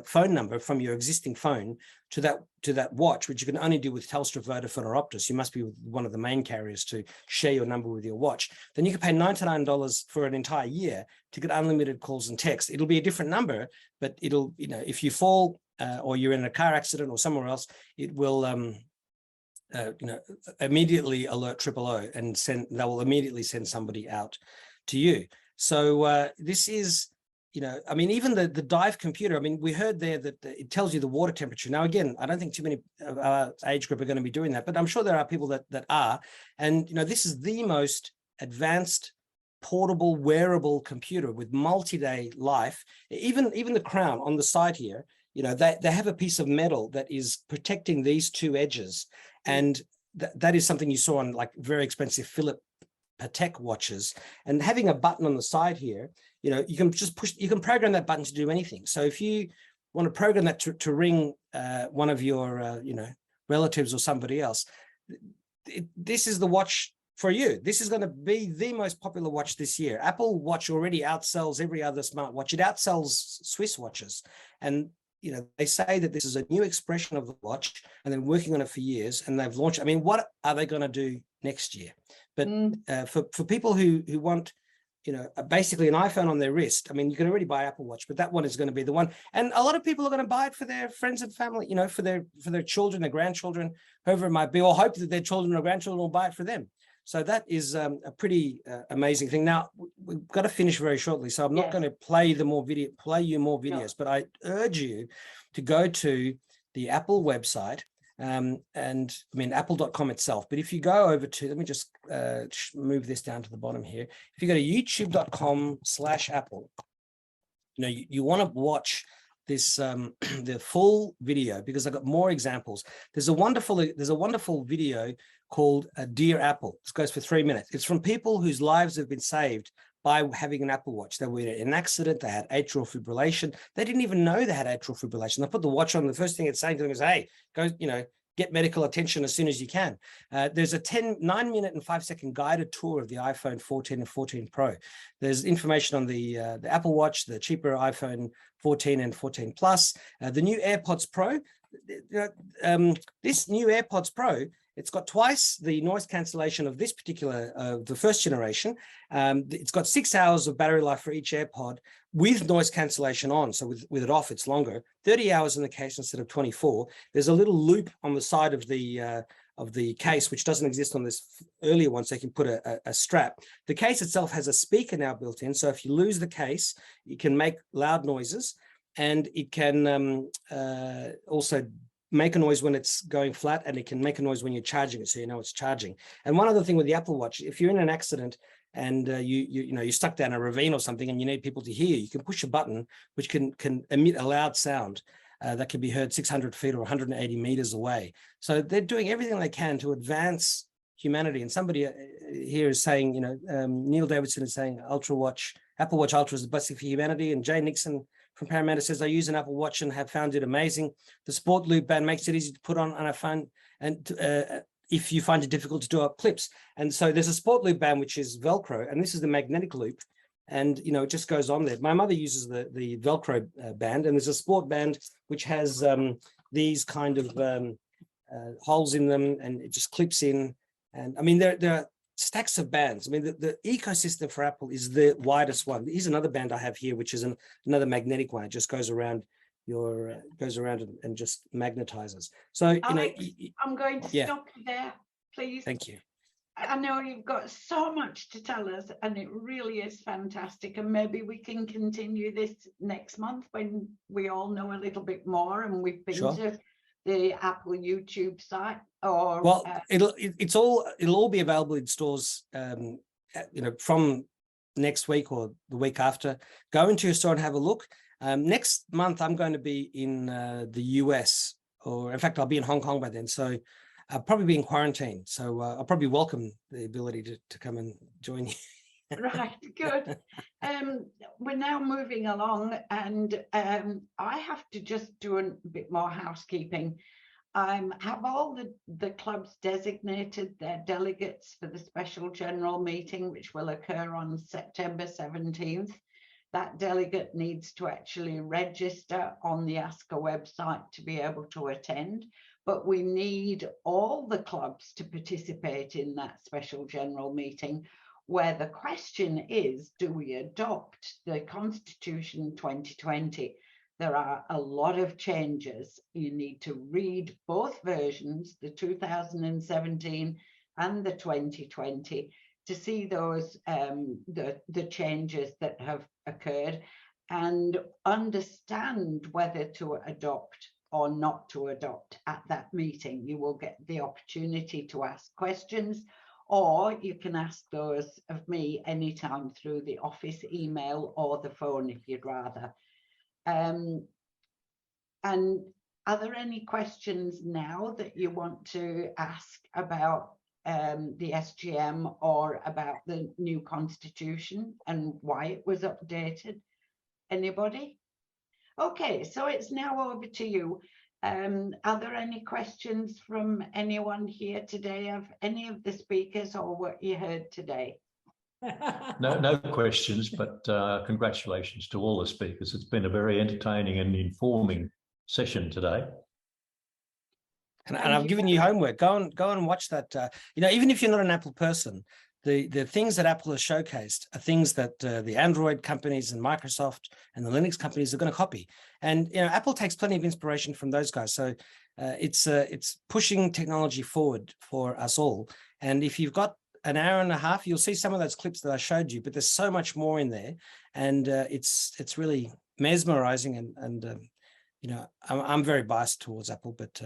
phone number from your existing phone to that watch, which you can only do with Telstra, Vodafone, or Optus, you must be with one of the main carriers to share your number with your watch, then you can pay $99 for an entire year to get unlimited calls and texts. It'll be a different number, but it'll, you know, if you fall or you're in a car accident or somewhere else, it will you know, immediately alert 000 and they will immediately send somebody out to you. So this is, you know, I mean, even the dive computer, I mean, we heard there that it tells you the water temperature. Now, again, I don't think too many of our age group are going to be doing that, but I'm sure there are people that are. And, you know, this is the most advanced portable wearable computer with multi-day life. Even the crown on the side here, you know, they have a piece of metal that is protecting these two edges. And that is something you saw on like very expensive Philip Patek watches. And having a button on the side here, you know, you can just push, you can program that button to do anything. So if you want to program that to ring one of your, you know, relatives or somebody else, this is the watch for you. This is going to be the most popular watch this year. Apple Watch already outsells every other smartwatch. It outsells Swiss watches. And, you know, they say that this is a new expression of the watch and they're working on it for years and they've launched. I mean, what are they going to do next year? But for people who want, you know, basically an iPhone on their wrist, I mean, you can already buy Apple Watch, but that one is going to be the one. And a lot of people are going to buy it for their friends and family, you know, for their children, their grandchildren, whoever it might be, or hope that their children or grandchildren will buy it for them. So that is a pretty amazing thing. Now, we've got to finish very shortly, so I'm not going to play you more videos, but I urge you to go to the Apple website, and I mean, apple.com itself. But if you go over to, let me just move this down to the bottom here. If you go to youtube.com/Apple, you know, you want to watch this the full video because I've got more examples. There's a wonderful video called Dear Apple. This goes for 3 minutes. It's from people whose lives have been saved by having an Apple Watch. They were in an accident, they had atrial fibrillation. They didn't even know they had atrial fibrillation. They put the watch on, the first thing it's saying to them is, hey, go, you know, get medical attention as soon as you can. There's a 9-minute and 5-second guided tour of the iPhone 14 and 14 Pro. There's information on the Apple Watch, the cheaper iPhone 14 and 14 Plus, the new AirPods Pro. This new AirPods Pro, it's got twice the noise cancellation of this particular, the first generation. It's got 6 hours of battery life for each AirPod with noise cancellation on. So with it off, it's longer. 30 hours in the case instead of 24. There's a little loop on the side of the case, which doesn't exist on this earlier one, so you can put a strap. The case itself has a speaker now built in. So if you lose the case, you can make loud noises, and it can also make a noise when it's going flat, and it can make a noise when you're charging it, so you know it's charging. And one other thing with the Apple Watch, if you're in an accident and you're stuck down a ravine or something and you need people to hear, you can push a button which can emit a loud sound that can be heard 600 feet or 180 meters away. So they're doing everything they can to advance humanity. And somebody here is saying, Neil Davidson is saying Apple Watch Ultra is a blessing for humanity. And Jay Nixon from Parramatta says, I use an Apple Watch and have found it amazing. The Sport Loop band makes it easy to put on a phone, and if you find it difficult to do up clips. And so there's a Sport Loop band, which is Velcro, and this is the magnetic loop. And, it just goes on there. My mother uses the Velcro band, and there's a sport band, which has these kind of holes in them, and it just clips in. And I mean, there are stacks of bands. I mean, the ecosystem for Apple is the widest one. Here's another band I have here, which is another magnetic one. It just goes around and just magnetizes. So, Alex, I'm going to stop you there, please. Thank you. I know you've got so much to tell us, and it really is fantastic. And maybe we can continue this next month when we all know a little bit more and we've been to the Apple YouTube site. Or it'll all be available in stores, from next week or the week after. Go into your store and have a look. Next month, I'm going to be in the US, or in fact, I'll be in Hong Kong by then. So I'll probably be in quarantine. So I'll probably welcome the ability to come and join you. Right, good. We're now moving along, and I have to just do a bit more housekeeping. Have all the clubs designated their delegates for the special general meeting, which will occur on September 17th. That delegate needs to actually register on the ASCCA website to be able to attend, but we need all the clubs to participate in that special general meeting, where the question is, do we adopt the Constitution 2020? There are a lot of changes. You need to read both versions, the 2017 and the 2020, to see those the changes that have occurred and understand whether to adopt or not to adopt at that meeting. You will get the opportunity to ask questions, or you can ask those of me anytime through the office email or the phone if you'd rather. And are there any questions now that you want to ask about the SGM or about the new constitution and why it was updated? Anybody? Okay, so it's now over to you. Are there any questions from anyone here today of any of the speakers or what you heard today? No questions, but congratulations to all the speakers. It's been a very entertaining and informing session today. And I've given you homework. Go and watch that. Even if you're not an Apple person, the things that Apple has showcased are things that the Android companies and Microsoft and the Linux companies are going to copy. And Apple takes plenty of inspiration from those guys. So it's pushing technology forward for us all. And if you've got an hour and a half, you'll see some of those clips that I showed you, but there's so much more in there, and it's really mesmerizing. And I'm very biased towards Apple, but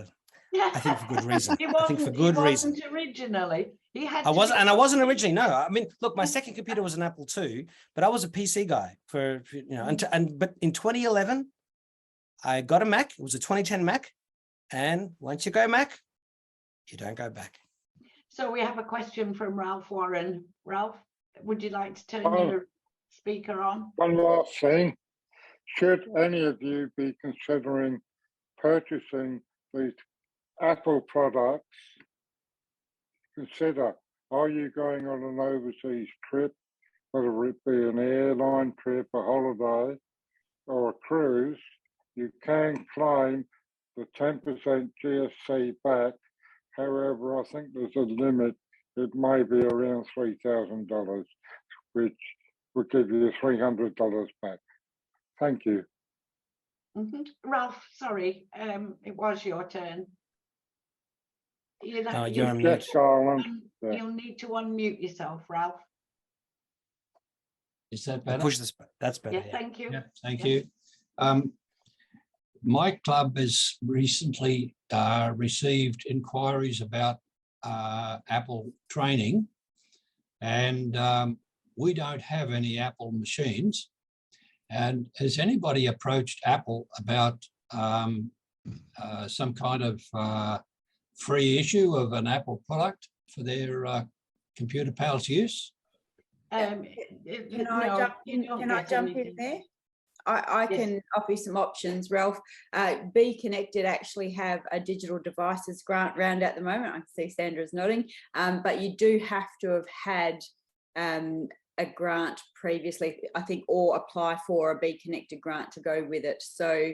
I think for good reason. I think for good reason. Originally, he had. I wasn't originally. No, I mean, look, my second computer was an Apple II, but I was a PC guy but in 2011, I got a Mac. It was a 2010 Mac, and once you go Mac, you don't go back. So we have a question from Ralph Warren. Ralph, would you like to turn your speaker on? One last thing. Should any of you be considering purchasing these Apple products, consider, are you going on an overseas trip, whether it be an airline trip, a holiday, or a cruise? You can claim the 10% GST back. However, I think there's a limit. It may be around $3,000, which would give you $300 back. Thank you. Ralph, sorry, it was your turn. You're on mute. You'll need to unmute yourself, Ralph. Is that better? Push this. That's better. Yeah, thank you. Yeah, thank you. My club has recently received inquiries about Apple training, and we don't have any Apple machines. And has anybody approached Apple about some kind of free issue of an Apple product for their computer pals use? Can I jump in there? I can offer you some options, Ralph. Be Connected actually have a digital devices grant round at the moment. I can see Sandra's nodding, but you do have to have had a grant previously, I think, or apply for a Be Connected grant to go with it. So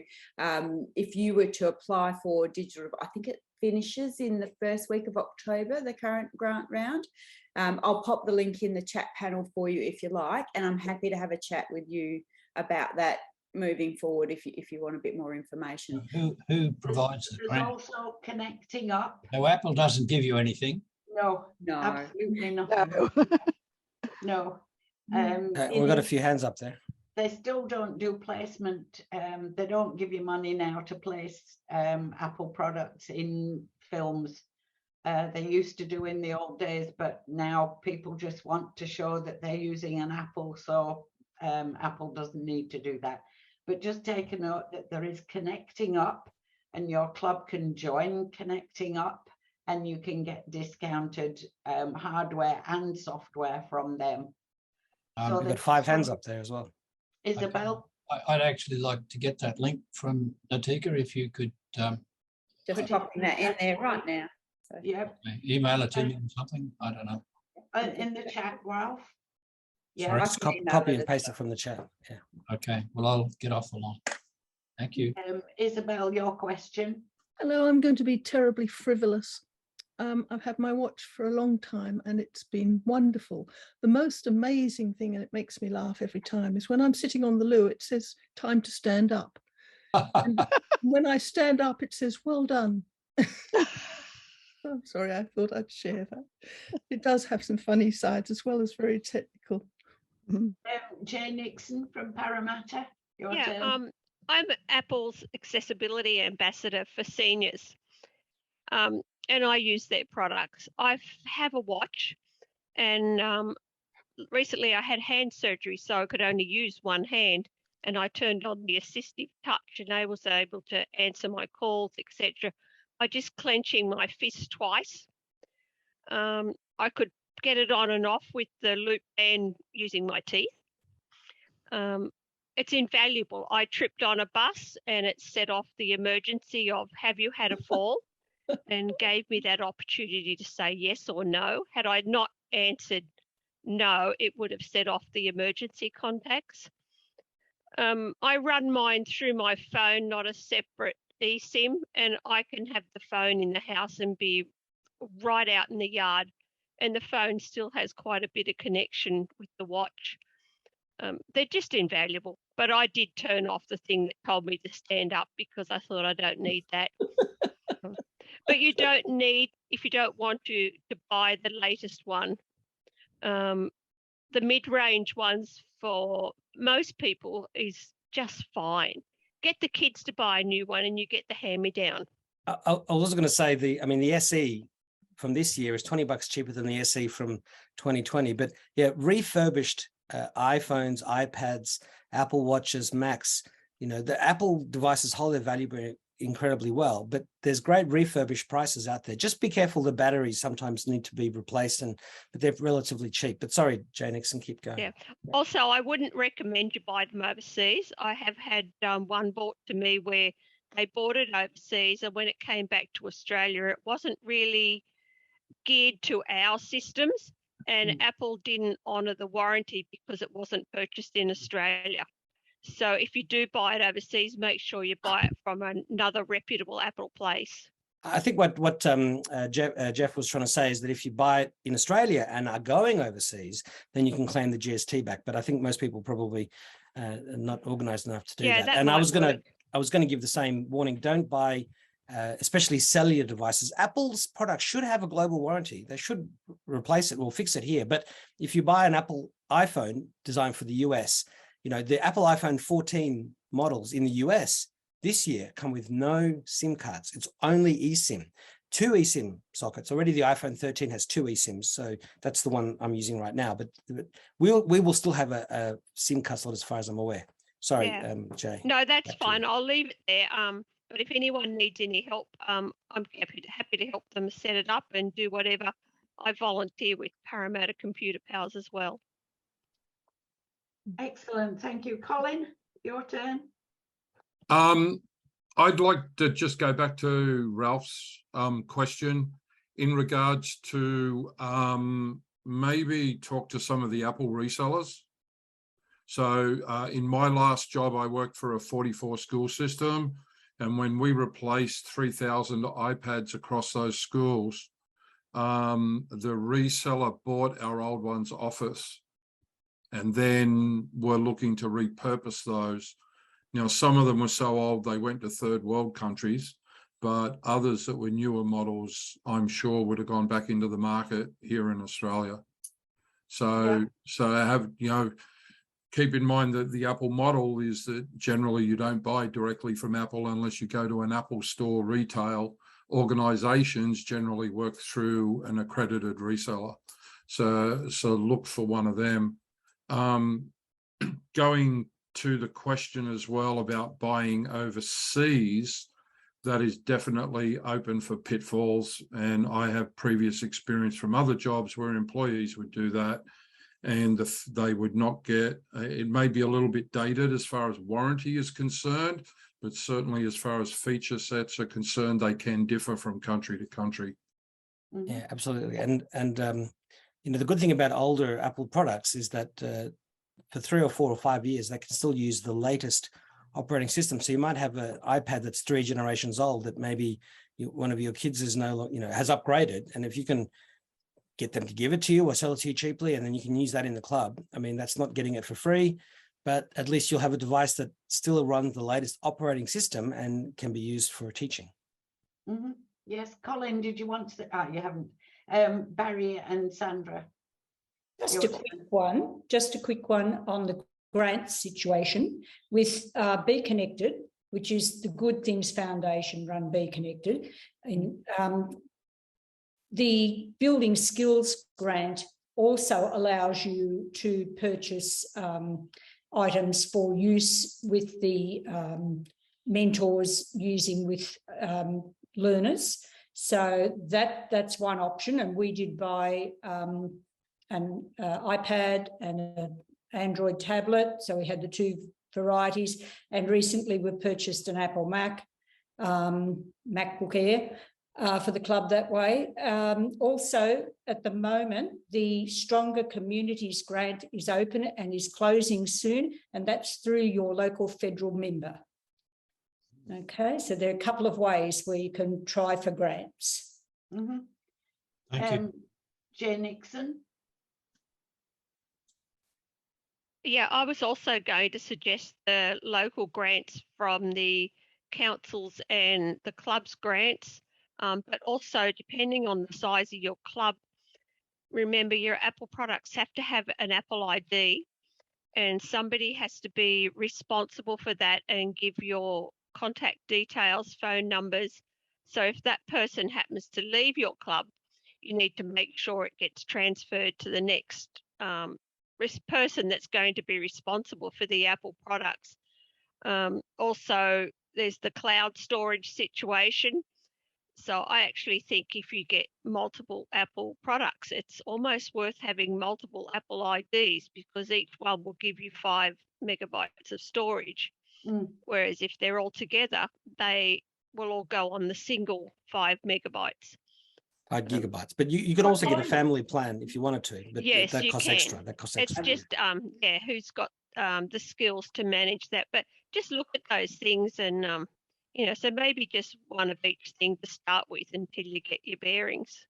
if you were to apply for digital, I think it finishes in the first week of October, the current grant round. I'll pop the link in the chat panel for you if you like, and I'm happy to have a chat with you about that moving forward if you want a bit more information. Who provides the There's grant? also Connecting Up. No, Apple doesn't give you anything. No, absolutely not. No. We've got a few hands up there. They still don't do placement. They don't give you money now to place Apple products in films. They used to do in the old days, but now people just want to show that they're using an Apple, so Apple doesn't need to do that. But just take a note that there is Connecting Up, and your club can join Connecting Up, and you can get discounted hardware and software from them. So we've got 5 hands up there as well. Isabel? I'd actually like to get that link from Natika, if you could just popping that in there right now. So. Yep. Email it to me or something. I don't know. In the chat, Ralph. Yeah, just copy and paste it from the chat. Yeah. Okay. Well, I'll get off the line. Thank you. Isabel, your question. Hello, I'm going to be terribly frivolous. I've had my watch for a long time and it's been wonderful. The most amazing thing, and it makes me laugh every time, is when I'm sitting on the loo, it says time to stand up. And when I stand up, it says well done. I'm sorry, I thought I'd share that. It does have some funny sides as well as very technical. Jay Nixon from Parramatta. Your turn. I'm Apple's accessibility ambassador for seniors. And I use their products. I have a watch, and recently I had hand surgery, so I could only use one hand, and I turned on the assistive touch, and I was able to answer my calls, etc., by just clenching my fist twice. I could get it on and off with the loop band using my teeth. It's invaluable. I tripped on a bus and it set off the emergency of have you had a fall? And gave me that opportunity to say yes or no. Had I not answered no, it would have set off the emergency contacts. I run mine through my phone, not a separate eSIM, and I can have the phone in the house and be right out in the yard, and the phone still has quite a bit of connection with the watch. They're just invaluable, but I did turn off the thing that told me to stand up because I thought I don't need that. But you don't need, if you don't want to buy the latest one. The mid-range ones for most people is just fine. Get the kids to buy a new one and you get the hand-me-down. I was also going to say the SE from this year is $20 cheaper than the SE from 2020. But yeah, refurbished iPhones, iPads, Apple Watches, Macs, the Apple devices hold their value incredibly well, but there's great refurbished prices out there. Just be careful, the batteries sometimes need to be replaced, but they're relatively cheap. But sorry, Jay Nixon, keep going. Yeah. Also, I wouldn't recommend you buy them overseas. I have had one bought to me where they bought it overseas, and when it came back to Australia, it wasn't really geared to our systems, and Apple didn't honour the warranty because it wasn't purchased in Australia. So if you do buy it overseas, make sure you buy it from another reputable Apple place. I think what Jeff was trying to say is that if you buy it in Australia and are going overseas, then you can claim the GST back. But I think most people probably are not organised enough to do that. And I was going to give the same warning: don't buy, especially cellular devices. Apple's products should have a global warranty. They should replace it or fix it here. But if you buy an Apple iPhone designed for the US, the Apple iPhone 14 models in the US this year come with no SIM cards. It's only eSIM. 2 eSIM sockets. Already the iPhone 13 has 2 eSIMs, so that's the one I'm using right now. But we will still have a SIM card slot as far as I'm aware. Sorry, Yeah. Jay. No, that's fine. I'll leave it there. But if anyone needs any help, I'm happy to help them set it up and do whatever. I volunteer with Parramatta Computer Powers as well. Excellent. Thank you. Colin, your turn. I'd like to just go back to Ralph's question in regards to maybe talk to some of the Apple resellers. So in my last job, I worked for a 44 school system. And when we replaced 3,000 iPads across those schools, the reseller bought our old ones off us and then were looking to repurpose those. Now, some of them were so old, they went to third world countries, but others that were newer models, I'm sure would have gone back into the market here in Australia. So I have, keep in mind that the Apple model is that generally you don't buy directly from Apple unless you go to an Apple store retail. Organizations generally work through an accredited reseller. So look for one of them. Going to the question as well about buying overseas, that is definitely open for pitfalls. And I have previous experience from other jobs where employees would do that. And they would not get, it may be a little bit dated as far as warranty is concerned, but certainly as far as feature sets are concerned, they can differ from country to country. Yeah, absolutely. And the good thing about older Apple products is that for 3 or 4 or 5 years, they can still use the latest operating system. So you might have an iPad that's 3 generations old that maybe one of your kids is no longer, has upgraded. And if you can get them to give it to you or sell it to you cheaply, and then you can use that in the club. I mean, that's not getting it for free, but at least you'll have a device that still runs the latest operating system and can be used for teaching. Mm-hmm. Yes, Colin, did you want to? You haven't. Barry and Sandra. Just a quick one on the grant situation with Be Connected, which is the Good Things Foundation run Be Connected. The Building Skills Grant also allows you to purchase items for use with the mentors using with learners. So that's one option. And we did buy an iPad and an Android tablet. So we had the 2 varieties. And recently we purchased an Apple MacBook Air for the club that way. Also, at the moment, the Stronger Communities Grant is open and is closing soon, and that's through your local federal member. Okay, so there are a couple of ways where you can try for grants. Mm-hmm. Thank you. Jay Nixon. Yeah, I was also going to suggest the local grants from the councils and the clubs grants. But also, depending on the size of your club, remember your Apple products have to have an Apple ID, and somebody has to be responsible for that and give your contact details, phone numbers. So if that person happens to leave your club, you need to make sure it gets transferred to the next person that's going to be responsible for the Apple products. Also, there's the cloud storage situation. So I actually think if you get multiple Apple products, it's almost worth having multiple Apple IDs because each one will give you 5 megabytes of storage. Whereas if they're all together, they will all go on the single 5 megabytes. 5 gigabytes. But you could also get a family plan if you wanted to. But yes, that costs extra. It's just who's got the skills to manage that. But just look at those things and so maybe just one of each thing to start with until you get your bearings.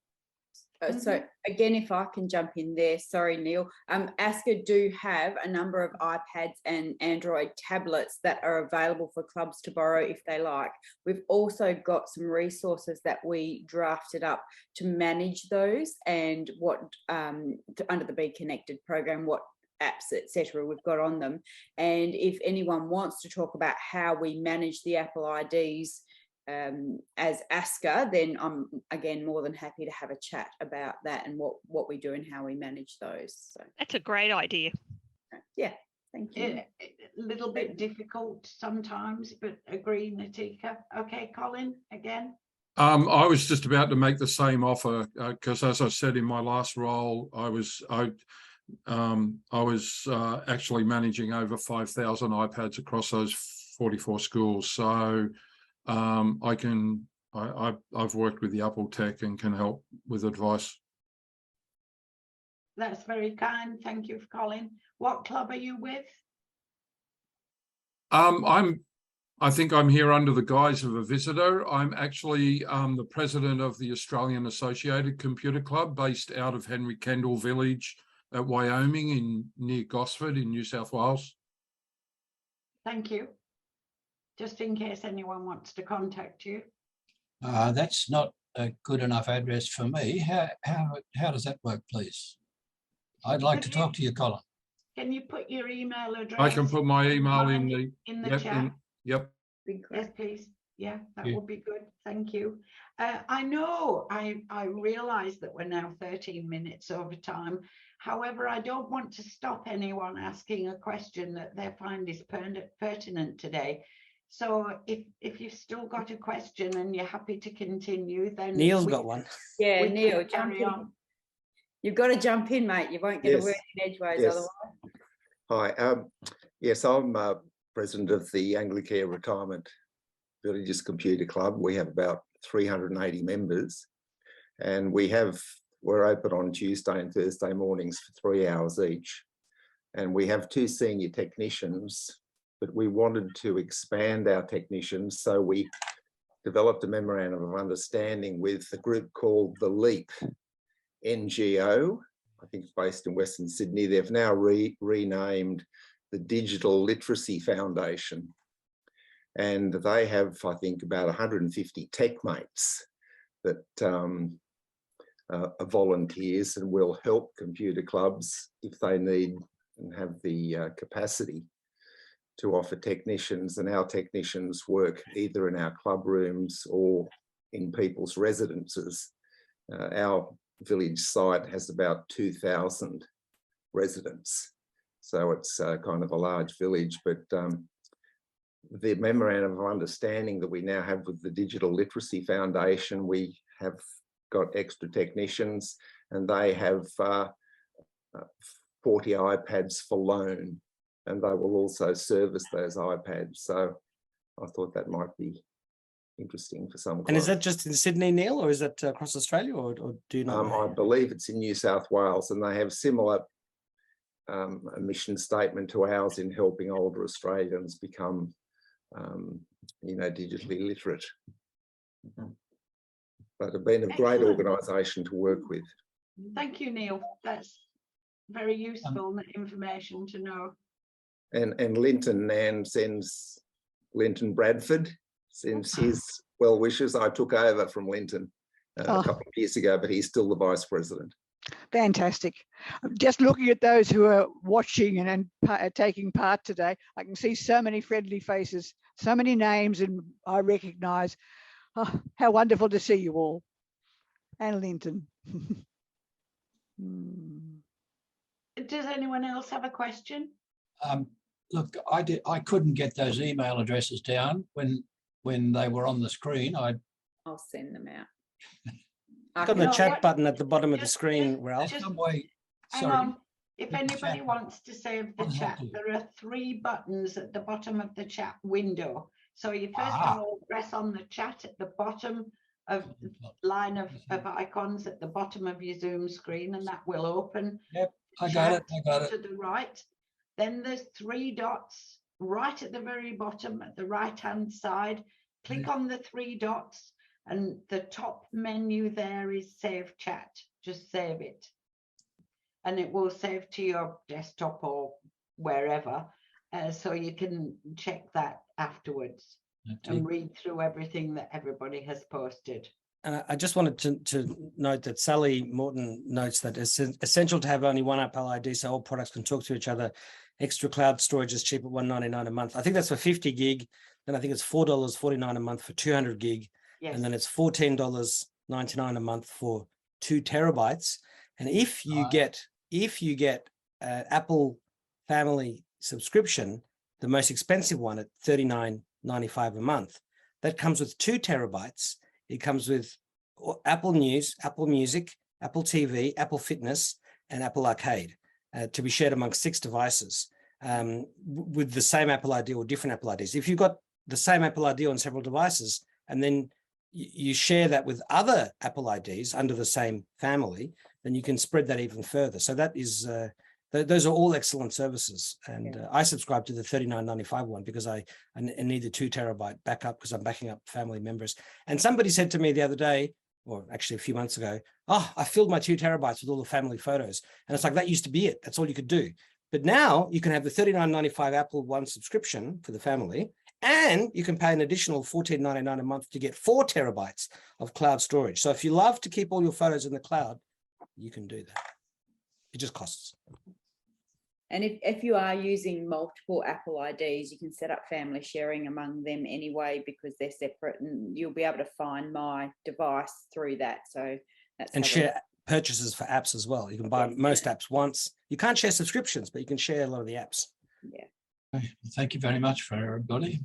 So again, if I can jump in there, sorry, Neil. ASCCA do have a number of iPads and Android tablets that are available for clubs to borrow if they like. We've also got some resources that we drafted up to manage those and what under the Be Connected program, what apps, etc. we've got on them. And if anyone wants to talk about how we manage the Apple IDs as ASCCA, then I'm again more than happy to have a chat about that and what we do and how we manage those. So that's a great idea. Yeah, thank you. A little bit difficult sometimes, but agree, Natika. Okay, Colin, again. I was just about to make the same offer because, as I said in my last role, I was actually managing over 5,000 iPads across those 44 schools. So I've worked with the Apple Tech and can help with advice. That's very kind. Thank you, Colin. What club are you with? I think I'm here under the guise of a visitor. I'm actually the president of the Australian Associated Computer Club based out of Henry Kendall Village at Wyoming near Gosford in New South Wales. Thank you. Just in case anyone wants to contact you. That's not a good enough address for me. How does that work, please? I'd like to talk to you, Colin. Can you put your email address? I can put my email in the chat. Yep. Yes, please. Yeah, that would be good. Thank you. I know I realise that we're now 13 minutes over time. However, I don't want to stop anyone asking a question that they find is pertinent today. So if you've still got a question and you're happy to continue, then Neil's got one. Yeah, Neil, carry on. You've got to jump in, mate. You won't get a word in edgeways otherwise. Hi. Yes, I'm president of the Anglicare Retirement Villages Computer Club. We have about 380 members, and we're open on Tuesday and Thursday mornings for 3 hours each. And we have 2 senior technicians, but we wanted to expand our technicians, so we developed a memorandum of understanding with a group called the LEAP NGO. I think it's based in Western Sydney. They've now renamed the Digital Literacy Foundation. And they have, I think, about 150 tech mates that are volunteers and will help computer clubs if they need and have the capacity to offer technicians. And our technicians work either in our club rooms or in people's residences. Our village site has about 2,000 residents. So it's kind of a large village, but the memorandum of understanding that we now have with the Digital Literacy Foundation, we have got extra technicians, and they have 40 iPads for loan, and they will also service those iPads. So I thought that might be interesting for some. And is that just in Sydney, Neil, or is that across Australia, or do you know? I believe it's in New South Wales, and they have similar a mission statement to ours in helping older Australians become, digitally literate. But they've been a great organisation to work with. Thank you, Neil. That's very useful information to know. And Linton Nan sends Linton Bradford sends his well wishes. I took over from Linton a couple of years ago, but he's still the vice president. Fantastic. Just looking at those who are watching and taking part today, I can see so many friendly faces, so many names, and I recognise. Oh, how wonderful to see you all. And Linton. Does anyone else have a question? Look, I couldn't get those email addresses down when they were on the screen. I'll send them out. Got the chat button at the bottom of the screen, Ralph. Hang on. If anybody wants to save the chat, there are 3 buttons at the bottom of the chat window. So you first of all press on the chat at the bottom of the line of icons at the bottom of your Zoom screen, and that will open. Yep, I got it. To the right. Then there's 3 dots right at the very bottom at the right-hand side. Click on the 3 dots, and the top menu there is Save Chat. Just save it. And it will save to your desktop or wherever. So you can check that afterwards and read through everything that everybody has posted. I just wanted to note that Sally Morton notes that it's essential to have only one Apple ID so all products can talk to each other. Extra cloud storage is cheap at $199 a month. I think that's for 50 gig. Then I think it's $4.49 a month for 200 gig. Yes. And then it's $14.99 a month for 2 terabytes. And if you get Apple Family subscription, the most expensive one at $39.95 a month, that comes with 2 terabytes. It comes with Apple News, Apple Music, Apple TV, Apple Fitness, and Apple Arcade to be shared amongst 6 devices with the same Apple ID or different Apple IDs. If you've got the same Apple ID on several devices, and then you share that with other Apple IDs under the same family, then you can spread that even further. So that is, those are all excellent services. And I subscribe to the $39.95 one because I need the 2 terabyte backup because I'm backing up family members. And somebody said to me the other day, or actually a few months ago, oh, I filled my 2 terabytes with all the family photos. And it's like, that used to be it. That's all you could do. But now you can have the $39.95 Apple One subscription for the family, and you can pay an additional $14.99 a month to get 4 terabytes of cloud storage. So if you love to keep all your photos in the cloud, you can do that. It just costs. And if you are using multiple Apple IDs, you can set up family sharing among them anyway, because they're separate, and you'll be able to find my device through that. So that's and share purchases for apps as well. You can buy most apps once. You can't share subscriptions, but you can share a lot of the apps. Yeah. Thank you very much for everybody.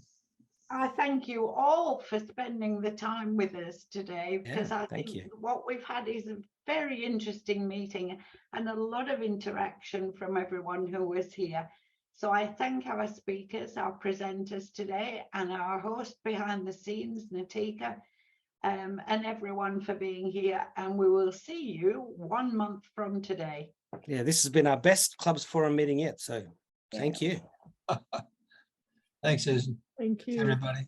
I thank you all for spending the time with us today, because I think what we've had is a very interesting meeting and a lot of interaction from everyone who was here. So I thank our speakers, our presenters today, and our host behind the scenes, Natika, and everyone for being here. And we will see you 1 month from today. Yeah, this has been our best Clubs Forum meeting yet. So thank you. Thanks, Susan. Thank you. Everybody.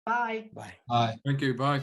Bye. Bye. Bye. Thank you. Bye.